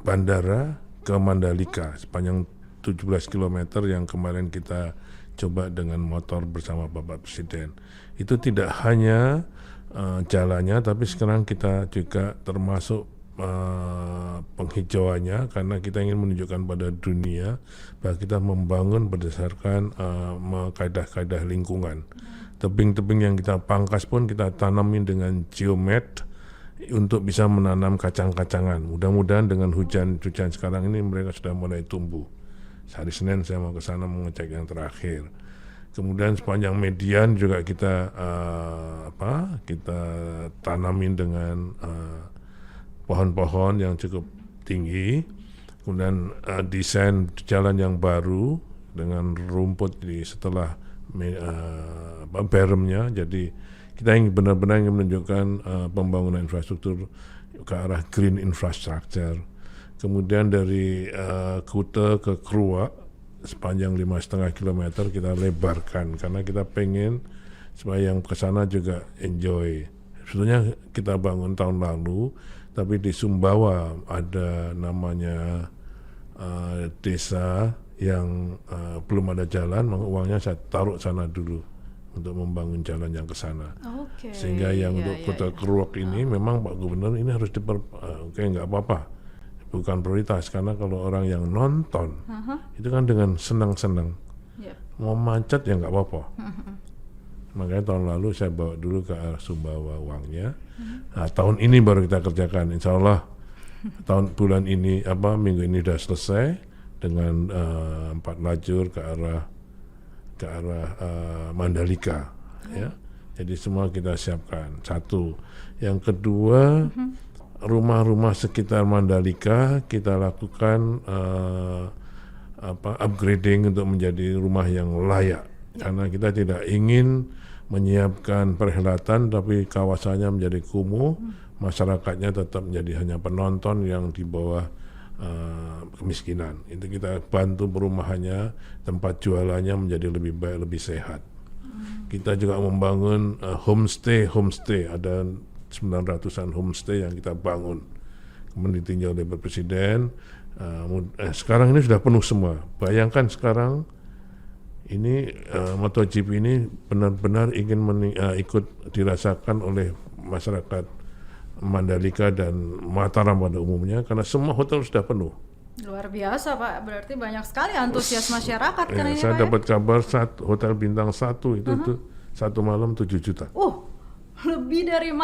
Speaker 2: bandara ke Mandalika sepanjang 17 km yang kemarin kita coba dengan motor bersama Bapak Presiden. Itu tidak hanya jalannya, tapi sekarang kita juga termasuk penghijauannya, karena kita ingin menunjukkan pada dunia bahwa kita membangun berdasarkan kaedah-kaedah lingkungan. Tebing-tebing yang kita pangkas pun kita tanamin dengan geomet untuk bisa menanam kacang-kacangan. Mudah-mudahan dengan hujan sekarang ini mereka sudah mulai tumbuh. Hari Senin saya mau ke sana mengecek yang terakhir. Kemudian sepanjang median juga kita kita tanamin dengan pohon-pohon yang cukup tinggi. Kemudian desain jalan yang baru dengan rumput setelah beremnya. Jadi kita benar-benar ingin menunjukkan pembangunan infrastruktur ke arah green infrastructure. Kemudian dari Kute ke Krua sepanjang 5,5 kilometer kita lebarkan karena kita pengen supaya yang ke sana juga enjoy. Sebetulnya kita bangun tahun lalu, tapi di Sumbawa ada namanya desa yang belum ada jalan, maka uangnya saya taruh sana dulu untuk membangun jalan yang ke sana. Sehingga yang untuk Kota Keruak ini memang Pak Gubernur ini harus nggak apa-apa, bukan prioritas, karena kalau orang yang nonton itu kan dengan senang-senang mau macet ya nggak apa-apa. Makanya tahun lalu saya bawa dulu ke arah Sumbawa uangnya. Nah, tahun ini baru kita kerjakan. Insya Allah bulan ini minggu ini sudah selesai dengan 4 lajur ke arah Mandalika. Ya. Jadi semua kita siapkan. Satu. Yang kedua, rumah-rumah sekitar Mandalika kita lakukan upgrading untuk menjadi rumah yang layak. Karena kita tidak ingin menyiapkan perhelatan tapi kawasannya menjadi kumuh, masyarakatnya tetap menjadi hanya penonton yang di bawah kemiskinan. Itu kita bantu perumahannya, tempat jualannya menjadi lebih baik, lebih sehat. Kita juga membangun homestay, ada 900-an homestay yang kita bangun. Kemudian ditinjau oleh Pak Presiden. Sekarang ini sudah penuh semua. Bayangkan sekarang ini MotoGP ini benar-benar ingin ikut dirasakan oleh masyarakat Mandalika dan Mataram pada umumnya, karena semua hotel sudah penuh.
Speaker 1: Luar biasa Pak, berarti banyak sekali antusias masyarakat kan ini
Speaker 2: Saya
Speaker 1: Pak.
Speaker 2: dapat kabar hotel bintang 1 itu tuh 1 malam 7 juta.
Speaker 1: Lebih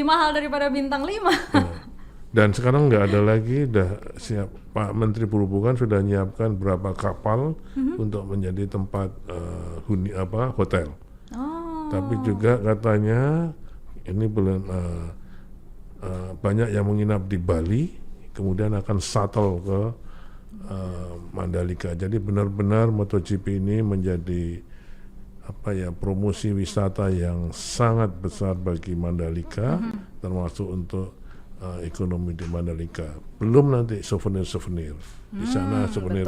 Speaker 1: mahal daripada bintang 5.
Speaker 2: Dan sekarang nggak ada lagi, siap Pak Menteri Perhubungan sudah menyiapkan berapa kapal untuk menjadi tempat hotel. Tapi juga katanya ini belum banyak yang menginap di Bali, kemudian akan shuttle ke Mandalika. Jadi benar-benar MotoGP ini menjadi promosi wisata yang sangat besar bagi Mandalika, termasuk untuk ekonomi di Mandalika. Belum nanti souvenir di sana, souvenir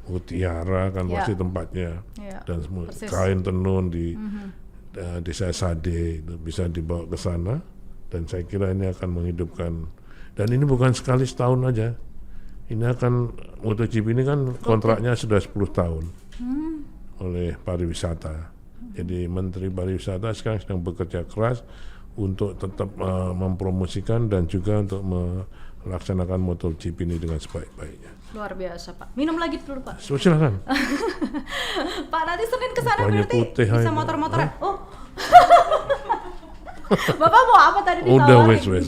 Speaker 2: mutiara kan pasti tempatnya, dan semua kain tenun di desa Sade itu bisa dibawa ke sana, dan saya kira ini akan menghidupkan. Dan ini bukan sekali setahun aja, ini akan MotoGP ini kan kontraknya sudah 10 tahun oleh pariwisata. Jadi Menteri Pariwisata sekarang sedang bekerja keras untuk tetap mempromosikan dan juga untuk melaksanakan MotoGP ini dengan sebaik-baiknya.
Speaker 1: Luar biasa Pak. Minum lagi dulu Pak.
Speaker 2: Silakan.
Speaker 1: Pak, nanti Senin kesana
Speaker 2: Banyak
Speaker 1: berarti
Speaker 2: putih
Speaker 1: bisa
Speaker 2: aja.
Speaker 1: motor-motoran. Bapak mau apa tadi ditawarin?
Speaker 2: Udah wes.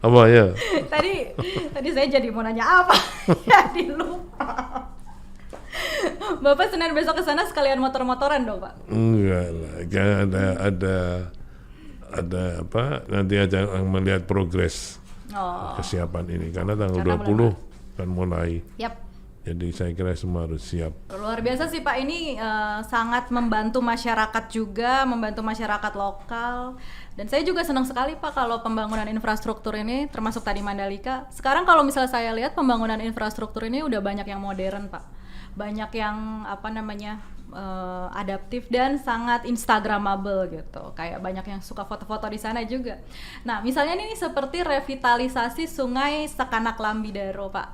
Speaker 2: Apa ya?
Speaker 1: Tadi saya jadi mau nanya apa? Jadi lupa. Bapak Senin besok ke sana sekalian motor-motoran dong Pak?
Speaker 2: Enggak lah, kan ada nanti aja melihat progres kesiapan ini, karena tanggal 20 kan mulai. Jadi saya kira semua harus siap.
Speaker 1: Luar biasa sih Pak, ini sangat membantu masyarakat juga, membantu masyarakat lokal. Dan saya juga senang sekali Pak kalau pembangunan infrastruktur ini, termasuk tadi Mandalika. Sekarang kalau misalnya saya lihat pembangunan infrastruktur ini udah banyak yang modern Pak. Banyak yang adaptif dan sangat instagramable gitu. Kayak banyak yang suka foto-foto di sana juga. Nah, misalnya ini seperti revitalisasi Sungai Sekanak Lambidaro, Pak,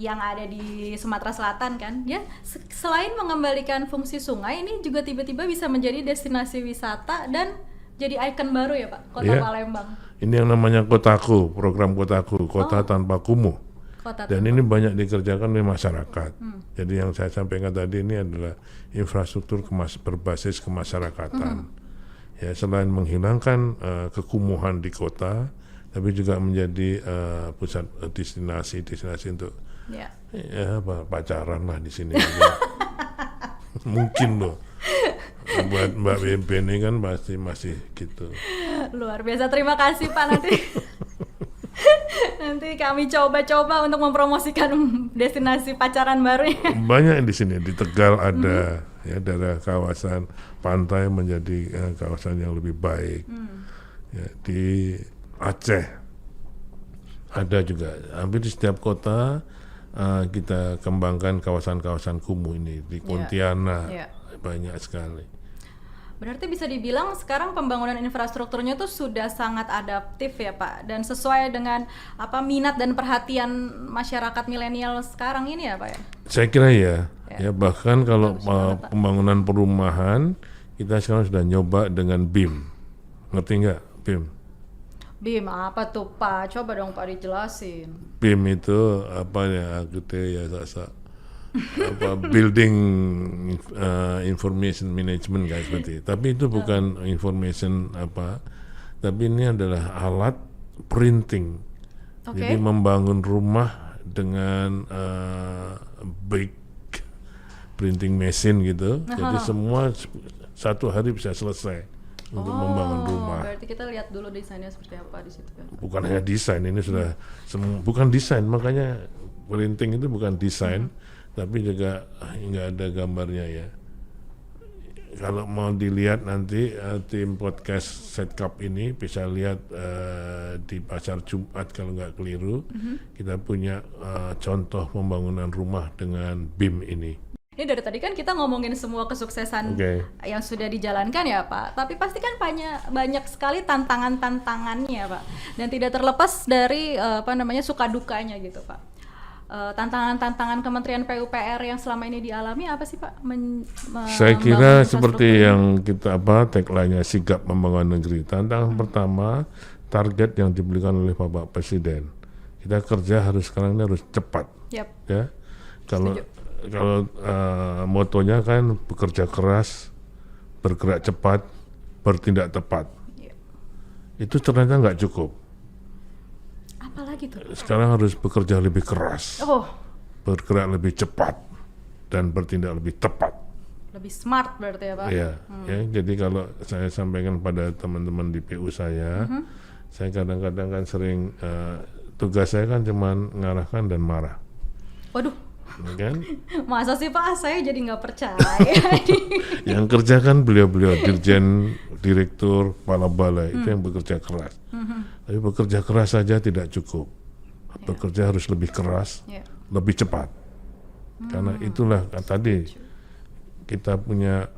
Speaker 1: yang ada di Sumatera Selatan kan. Ya, selain mengembalikan fungsi sungai, ini juga tiba-tiba bisa menjadi destinasi wisata dan Jadi ikon baru ya Pak, Kota
Speaker 2: Iya.
Speaker 1: Palembang.
Speaker 2: Ini yang namanya Kotaku, program Kotaku, kota tanpa kumuh.
Speaker 1: Kota
Speaker 2: Dan ini banyak dikerjakan oleh masyarakat. Jadi yang saya sampaikan tadi ini adalah infrastruktur berbasis kemasyarakatan. Ya, selain menghilangkan kekumuhan di kota, tapi juga menjadi pusat destinasi untuk
Speaker 1: Ya.
Speaker 2: pacaran lah di sini. Mungkin loh. Buat Mbak Bebe ini kan pasti masih gitu.
Speaker 1: Luar biasa, terima kasih Pak nanti. Nanti kami coba-coba untuk mempromosikan destinasi pacaran barunya.
Speaker 2: Banyak di sini, di Tegal ada, ya, daerah kawasan pantai menjadi kawasan yang lebih baik. Ya, di Aceh ada juga. Hampir di setiap kota kita kembangkan kawasan-kawasan kumuh ini. Di Pontianak banyak sekali.
Speaker 1: Berarti bisa dibilang sekarang pembangunan infrastrukturnya tuh sudah sangat adaptif ya Pak, dan sesuai dengan minat dan perhatian masyarakat milenial sekarang ini ya Pak ya?
Speaker 2: Saya kira ya bahkan kalau pembangunan perumahan kita sekarang sudah nyoba dengan BIM. Ngerti nggak BIM?
Speaker 1: BIM apa tuh Pak? Coba dong Pak dijelasin.
Speaker 2: BIM itu building information management kayak seperti itu. Tapi itu bukan information tapi ini adalah alat printing. Jadi membangun rumah dengan big printing machine gitu. Jadi semua satu hari bisa selesai untuk membangun rumah.
Speaker 1: Berarti kita lihat dulu desainnya seperti apa di situ kan? Bukan
Speaker 2: hanya desain, ini sudah bukan desain, makanya printing itu bukan desain. Tapi juga nggak ada gambarnya ya. Kalau mau dilihat nanti tim podcast Setcap ini bisa lihat di Pasar Jumat kalau nggak keliru. Kita punya contoh pembangunan rumah dengan BIM ini.
Speaker 1: Ini dari tadi kan kita ngomongin semua kesuksesan yang sudah dijalankan ya Pak. Tapi pasti kan banyak sekali tantangan-tantangannya Pak. Dan tidak terlepas dari suka dukanya gitu Pak. Tantangan-tantangan Kementerian PUPR yang selama ini dialami apa sih Pak?
Speaker 2: Saya kira seperti yang kita tagline-nya sigap membangun negeri. Tantangan pertama, target yang diberikan oleh Bapak Presiden. Kita kerja sekarang ini harus cepat. Ya. Kalau motonya kan bekerja keras, bergerak cepat, bertindak tepat. Itu ternyata nggak cukup.
Speaker 1: Apalagi tuh?
Speaker 2: Sekarang harus bekerja lebih keras, bergerak lebih cepat, dan bertindak lebih tepat.
Speaker 1: Lebih smart berarti ya Pak?
Speaker 2: Iya, ya, jadi kalau saya sampaikan pada teman-teman di PU saya kadang-kadang kan sering, tugas saya kan cuma ngarahkan dan marah.
Speaker 1: Waduh,
Speaker 2: kan?
Speaker 1: Masa sih Pak? Saya jadi nggak percaya.
Speaker 2: Yang kerja kan beliau-beliau, dirjen, direktur, kepala balai, itu yang bekerja keras. Tapi bekerja keras saja tidak cukup. Bekerja harus lebih keras, lebih cepat. Karena itulah tadi kita punya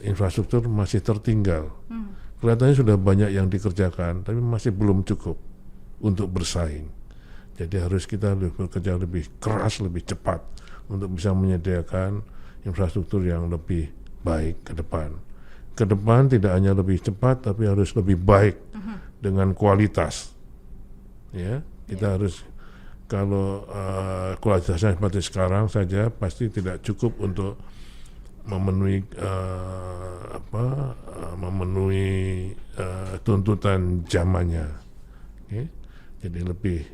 Speaker 2: infrastruktur masih tertinggal. Kelihatannya sudah banyak yang dikerjakan, tapi masih belum cukup untuk bersaing. Jadi harus kita bekerja lebih keras, lebih cepat untuk bisa menyediakan infrastruktur yang lebih baik ke depan. Ke depan tidak hanya lebih cepat, tapi harus lebih baik dengan kualitas. Ya, kita harus, kalau kualitasnya seperti sekarang saja pasti tidak cukup untuk memenuhi tuntutan zamannya. Jadi lebih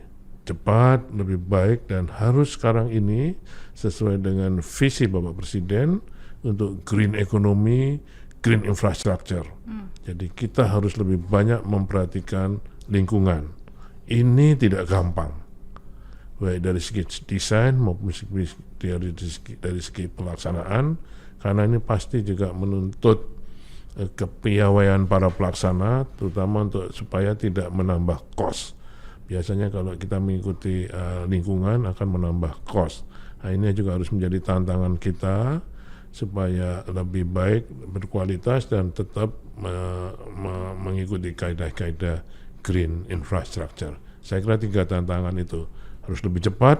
Speaker 2: cepat, lebih baik, dan harus sekarang ini sesuai dengan visi Bapak Presiden untuk green economy, green infrastructure. Jadi kita harus lebih banyak memperhatikan lingkungan. Ini tidak gampang, baik dari segi desain maupun dari segi pelaksanaan, karena ini pasti juga menuntut kepiawaian para pelaksana, terutama supaya tidak menambah cost. Biasanya kalau kita mengikuti lingkungan akan menambah cost. Nah, ini juga harus menjadi tantangan kita supaya lebih baik, berkualitas, dan tetap mengikuti kaidah-kaidah green infrastructure. Saya kira 3 tantangan itu harus lebih cepat,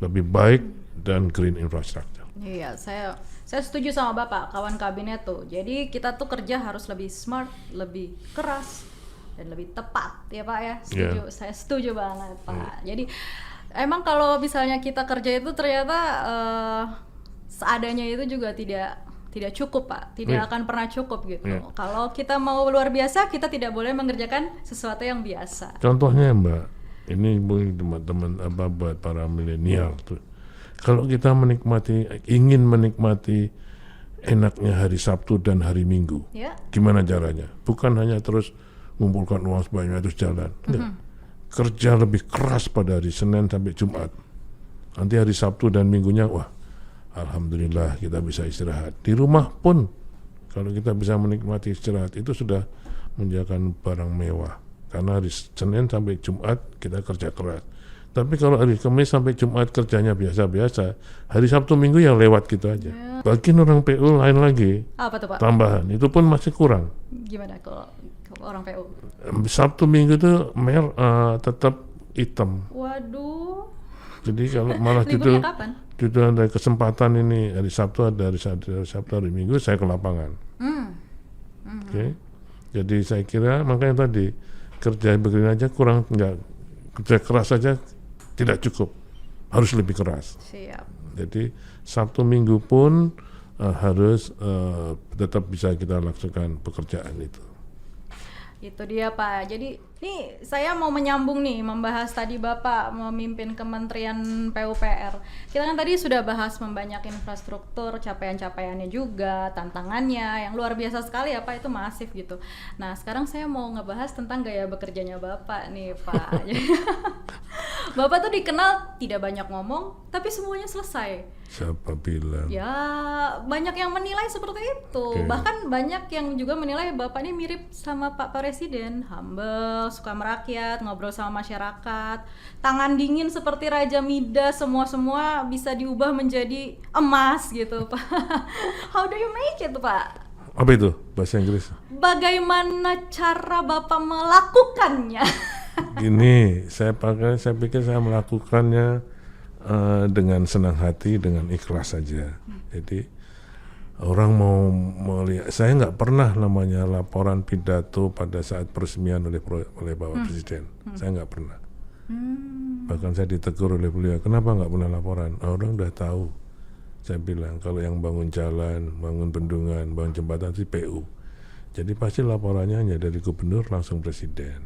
Speaker 2: lebih baik, dan green infrastructure.
Speaker 1: Iya, saya setuju sama Bapak, kawan kabinet tuh. Jadi kita tuh kerja harus lebih smart, lebih keras, dan lebih tepat, ya Pak ya. Setuju, saya setuju banget Pak. Jadi emang kalau misalnya kita kerja itu ternyata seadanya itu juga tidak cukup Pak, tidak akan pernah cukup gitu. Kalau kita mau luar biasa, kita tidak boleh mengerjakan sesuatu yang biasa.
Speaker 2: Contohnya Mbak, ini teman-teman buat para milenial tuh. Kalau kita ingin menikmati enaknya hari Sabtu dan hari Minggu, gimana caranya? Bukan hanya terus mengumpulkan uang sebanyak terus jalan. Kerja lebih keras pada hari Senin sampai Jumat. Nanti hari Sabtu dan Minggunya, wah, alhamdulillah kita bisa istirahat. Di rumah pun, kalau kita bisa menikmati istirahat, itu sudah menjaga barang mewah. Karena hari Senin sampai Jumat kita kerja keras. Tapi kalau hari Kamis sampai Jumat kerjanya biasa-biasa, hari Sabtu Minggu yang lewat gitu aja. Bagi orang PU lain lagi,
Speaker 1: apa tuh Pak?
Speaker 2: Tambahan, itu pun masih kurang.
Speaker 1: Gimana kalau orang PU?
Speaker 2: Sabtu Minggu itu tetap hitam.
Speaker 1: Waduh.
Speaker 2: Jadi kalau malah
Speaker 1: liburnya kapan?
Speaker 2: Itu ada kesempatan ini hari Sabtu hari Minggu saya ke lapangan. Oke. Jadi saya kira makanya tadi kerja begini aja kurang, nggak kerja keras saja tidak cukup, harus lebih keras.
Speaker 1: Siap.
Speaker 2: Jadi Sabtu Minggu pun harus tetap bisa kita lakukan pekerjaan itu.
Speaker 1: Itu dia Pak. Jadi nih saya mau menyambung nih, membahas tadi Bapak memimpin Kementerian PUPR. Kita kan tadi sudah bahas membanyak infrastruktur, capaian-capaiannya juga, tantangannya yang luar biasa sekali ya Pak, itu masif gitu. Nah sekarang saya mau ngebahas tentang gaya bekerjanya Bapak nih Pak. Bapak tuh dikenal tidak banyak ngomong, tapi semuanya selesai.
Speaker 2: Siapa bilang?
Speaker 1: Ya banyak yang menilai seperti itu. Bahkan banyak yang juga menilai Bapak ini mirip sama Pak Presiden, humble, suka merakyat, ngobrol sama masyarakat, tangan dingin seperti Raja Midas, semua bisa diubah menjadi emas gitu Pak. How do you make it Pak?
Speaker 2: Apa itu bahasa Inggris?
Speaker 1: Bagaimana cara Bapak melakukannya?
Speaker 2: Gini, saya pikir saya melakukannya dengan senang hati, dengan ikhlas saja. Jadi orang mau melihat, saya nggak pernah namanya laporan pidato pada saat peresmian oleh Bapak Presiden. Saya nggak pernah. Bahkan saya ditegur oleh beliau, kenapa nggak pernah laporan? Orang udah tahu. Saya bilang kalau yang bangun jalan, bangun bendungan, bangun jembatan itu PU. Jadi pasti laporannya hanya dari gubernur langsung presiden.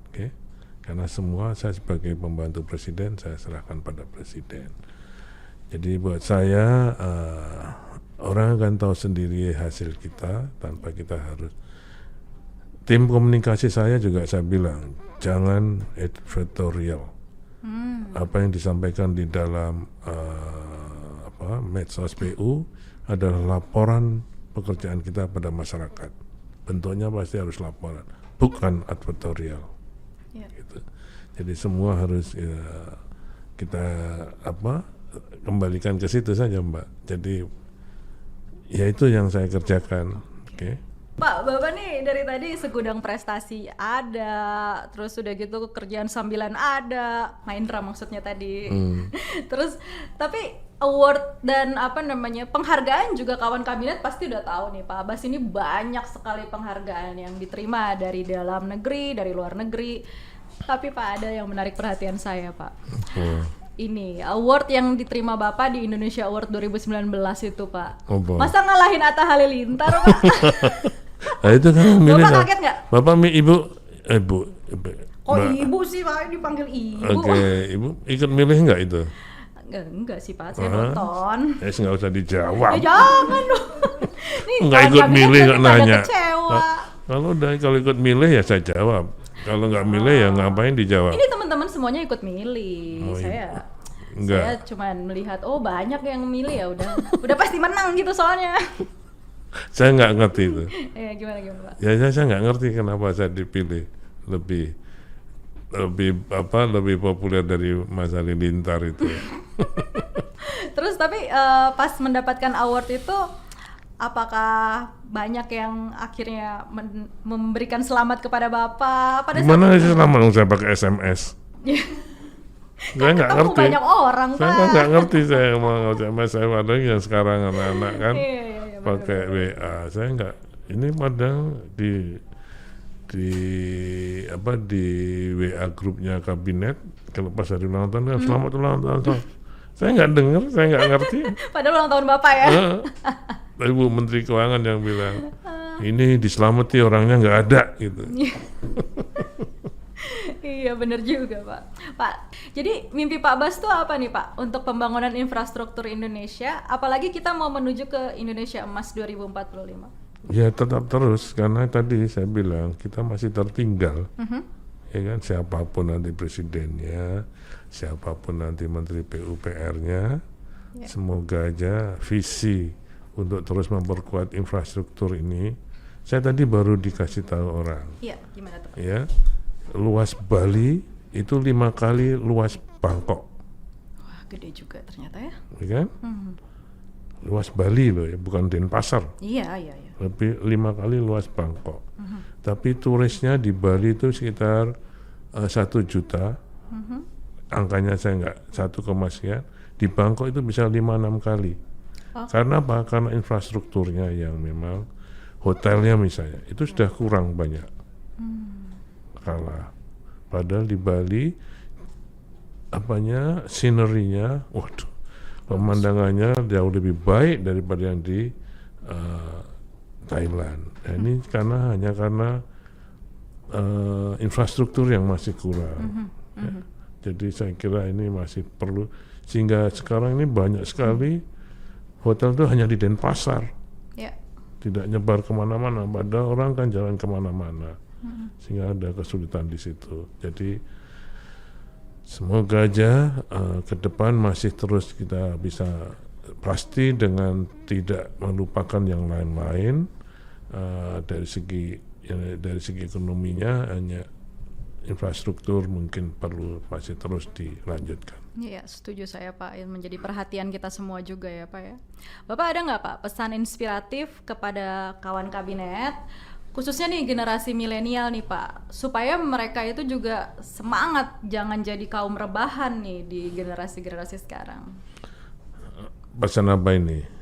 Speaker 2: Oke? Karena semua saya sebagai pembantu presiden, saya serahkan pada presiden. Jadi buat saya, orang akan tahu sendiri hasil kita tanpa kita harus. Tim komunikasi saya juga saya bilang, jangan editorial. Apa yang disampaikan di dalam medsos PU adalah laporan pekerjaan kita pada masyarakat. Bentuknya pasti harus laporan, bukan editorial. Gitu. Jadi semua harus kita kembalikan ke situ saja Mbak. Jadi ya itu yang saya kerjakan. Oke.
Speaker 1: Pak, Bapak nih dari tadi segudang prestasi ada, terus udah gitu kerjaan sambilan ada, main drum maksudnya tadi. Terus tapi award dan penghargaan juga kawan kabinet pasti udah tahu nih Pak Abbas, ini banyak sekali penghargaan yang diterima dari dalam negeri, dari luar negeri. Tapi Pak ada yang menarik perhatian saya Pak. Ini award yang diterima Bapak di Indonesia Award 2019 itu Pak. Masa ngalahin Atta Halilintar Pak?
Speaker 2: Nah, itu kan milih.
Speaker 1: Bapak kaget nggak?
Speaker 2: Bapak ibu.
Speaker 1: Oh ibu sih Pak, dipanggil ibu.
Speaker 2: Oke, ibu ikut milih nggak itu?
Speaker 1: Enggak sih Pak, saya nonton.
Speaker 2: Nggak usah dijawab.
Speaker 1: Jangan dong.
Speaker 2: Nggak ikut milih nggak nanya.
Speaker 1: Kecewa.
Speaker 2: Kalau ikut milih ya saya jawab. Kalau nggak milih ya ngapain dijawab?
Speaker 1: Ini teman-teman semuanya ikut milih. Saya cuman melihat banyak yang milih, ya udah pasti menang gitu soalnya.
Speaker 2: Saya nggak ngerti itu.
Speaker 1: Gimana Pak?
Speaker 2: Ya saya nggak ngerti kenapa saya dipilih lebih populer dari Mas Halilintar itu.
Speaker 1: Terus tapi pas mendapatkan award itu apakah banyak yang akhirnya memberikan selamat kepada Bapak?
Speaker 2: Gimana sih selamat? Saya pakai SMS. Saya nggak
Speaker 1: Ketemu
Speaker 2: ngerti.
Speaker 1: banyak orang,
Speaker 2: Saya
Speaker 1: Pak.
Speaker 2: nggak ngerti saya mau sama saya padahal yang sekarang anak-anak kan
Speaker 1: Iya,
Speaker 2: pakai
Speaker 1: bener-bener.
Speaker 2: WA. Saya nggak. Ini padahal di WA grupnya kabinet kalau pas hari ulang tahun kan selamat ulang tahun. Saya nggak dengar, saya nggak ngerti.
Speaker 1: Padahal ulang tahun Bapak ya.
Speaker 2: Ibu Menteri Keuangan yang bilang ini diselamati orangnya nggak ada gitu.
Speaker 1: Iya bener juga Pak. Pak, jadi mimpi Pak Bas tuh apa nih Pak untuk pembangunan infrastruktur Indonesia, apalagi kita mau menuju ke Indonesia Emas 2045?
Speaker 2: Ya tetap terus karena tadi saya bilang kita masih tertinggal. Ya kan, siapapun nanti presidennya, siapapun nanti menteri PUPR-nya, semoga aja visi untuk terus memperkuat infrastruktur ini. Saya tadi baru dikasih tahu orang,
Speaker 1: Iya, gimana tuh Pak?
Speaker 2: ya, luas Bali itu 5 kali luas Bangkok,
Speaker 1: Wah, gede juga ternyata ya.
Speaker 2: ya kan? Luas Bali loh ya, bukan Denpasar.
Speaker 1: Iya.
Speaker 2: Lebih 5 kali luas Bangkok. Tapi turisnya di Bali itu sekitar 1 juta. Angkanya saya nggak 1, sekian. Di Bangkok itu bisa 5-6 kali. Karena apa? Karena infrastrukturnya yang memang hotelnya misalnya itu sudah kurang banyak. Kalah. Padahal di Bali scenery-nya, waduh, pemandangannya jauh lebih baik daripada yang di Thailand. Nah, ini hanya karena infrastruktur yang masih kurang. Ya. Jadi saya kira ini masih perlu, sehingga sekarang ini banyak sekali hotel itu hanya di Denpasar, tidak nyebar kemana-mana. Padahal orang kan jalan kemana-mana, sehingga ada kesulitan di situ. Jadi semoga aja ke depan masih terus kita bisa, pasti dengan tidak melupakan yang lain-lain. Dari segi ekonominya, hanya infrastruktur mungkin perlu masih terus dilanjutkan.
Speaker 1: Iya, setuju saya Pak. Menjadi perhatian kita semua juga ya Pak ya. Bapak ada nggak Pak pesan inspiratif kepada kawan kabinet, khususnya nih generasi milenial nih Pak, supaya mereka itu juga semangat, jangan jadi kaum rebahan nih di generasi-generasi sekarang?
Speaker 2: Pesan apa ini?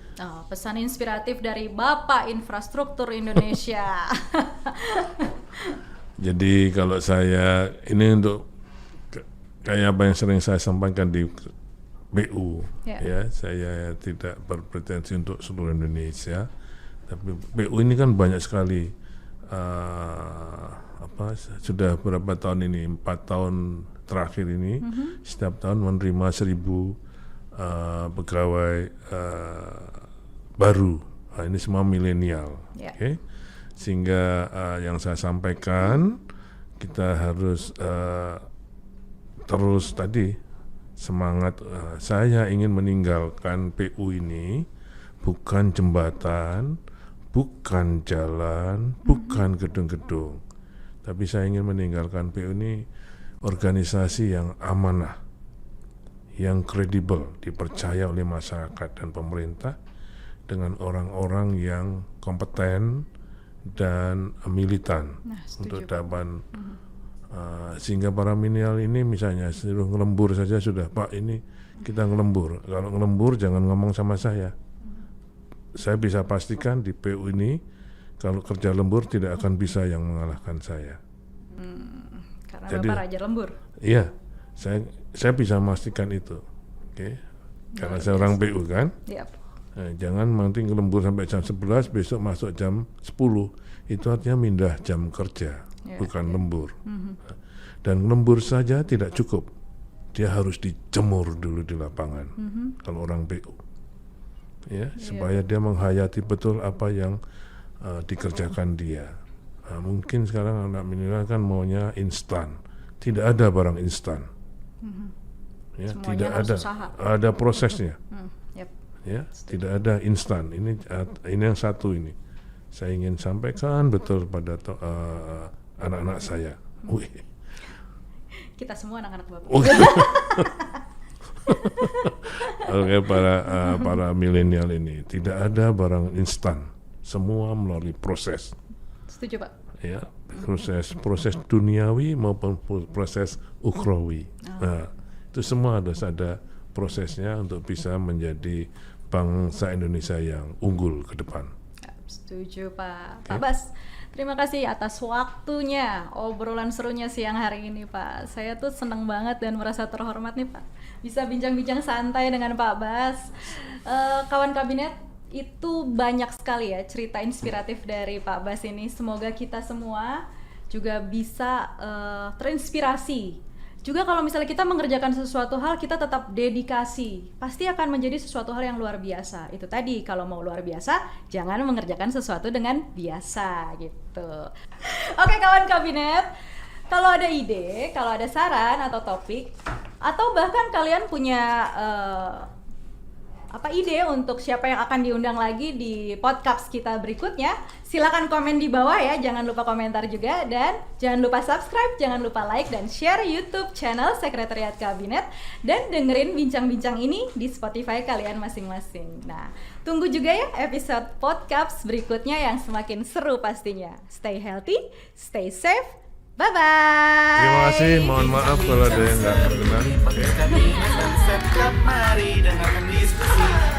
Speaker 1: Pesan inspiratif dari Bapak Infrastruktur Indonesia.
Speaker 2: Jadi kalau saya ini untuk kayak apa yang sering saya sampaikan di BU, ya, saya tidak berpretensi untuk seluruh Indonesia, tapi BU ini kan banyak sekali, sudah berapa tahun ini, 4 tahun terakhir ini, setiap tahun menerima 1.000 pegawai baru. Nah, ini semua milenial, okay? Sehingga yang saya sampaikan, kita harus terus tadi semangat. Saya ingin meninggalkan PU ini bukan jembatan, bukan jalan, bukan gedung-gedung, tapi saya ingin meninggalkan PU ini organisasi yang amanah, yang kredibel, dipercaya oleh masyarakat dan pemerintah, dengan orang-orang yang kompeten dan militan untuk dapat sehingga para milenial ini misalnya suruh ngelembur saja sudah, Pak ini kita ngelembur. Kalau ngelembur jangan ngomong sama saya. Saya bisa pastikan di PU ini kalau kerja lembur tidak akan bisa yang mengalahkan saya.
Speaker 1: Karena
Speaker 2: jadi,
Speaker 1: Bapak Raja Lembur.
Speaker 2: Iya, saya bisa memastikan itu. Oke. Karena saya orang PU kan.
Speaker 1: Yep.
Speaker 2: Nah, jangan nanti ngelembur sampai jam 11, besok masuk jam 10. Itu artinya mindah jam kerja, bukan lembur. Dan lembur saja tidak cukup. Dia harus dijemur dulu di lapangan. Kalau orang PU. Ya, supaya dia menghayati betul apa yang dikerjakan dia. Nah, mungkin sekarang anak milenial kan maunya instan. Tidak ada barang instan. Ya, tidak ada.
Speaker 1: Usaha.
Speaker 2: Ada prosesnya. Ya,
Speaker 1: Setuju.
Speaker 2: tidak ada instan. Ini yang satu ini. Saya ingin sampaikan betul pada anak-anak saya.
Speaker 1: Kita semua anak-anak Bapak.
Speaker 2: Oke, para milenial ini tidak ada barang instan. Semua melalui proses.
Speaker 1: Setuju Pak.
Speaker 2: Ya, proses duniawi maupun proses ukhrawi. Nah, Itu semua harus ada prosesnya untuk bisa menjadi bangsa Indonesia yang unggul ke depan.
Speaker 1: Setuju Pak. Pak Bas, terima kasih atas waktunya, obrolan serunya siang hari ini Pak. Saya tuh seneng banget dan merasa terhormat nih Pak, bisa bincang-bincang santai dengan Pak Bas. Kawan kabinet, itu banyak sekali ya cerita inspiratif dari Pak Bas ini. Semoga kita semua juga bisa terinspirasi. Juga kalau misalnya kita mengerjakan sesuatu hal, kita tetap dedikasi, pasti akan menjadi sesuatu hal yang luar biasa. Itu tadi, kalau mau luar biasa, jangan mengerjakan sesuatu dengan biasa gitu. Oke kawan kabinet, kalau ada ide, kalau ada saran atau topik, atau bahkan kalian punya ide untuk siapa yang akan diundang lagi di podcast kita berikutnya, silakan komen di bawah ya, jangan lupa komentar juga, dan jangan lupa subscribe, jangan lupa like dan share YouTube channel Sekretariat Kabinet, dan dengerin bincang-bincang ini di Spotify kalian masing-masing. Nah, tunggu juga ya episode podcast berikutnya yang semakin seru pastinya. Stay healthy, stay safe, bye-bye.
Speaker 2: Terima kasih, mohon maaf kalau ada yang nggak berkenan.
Speaker 3: Podcast Kabinet dan Setkap, mari dengarkan diskusi.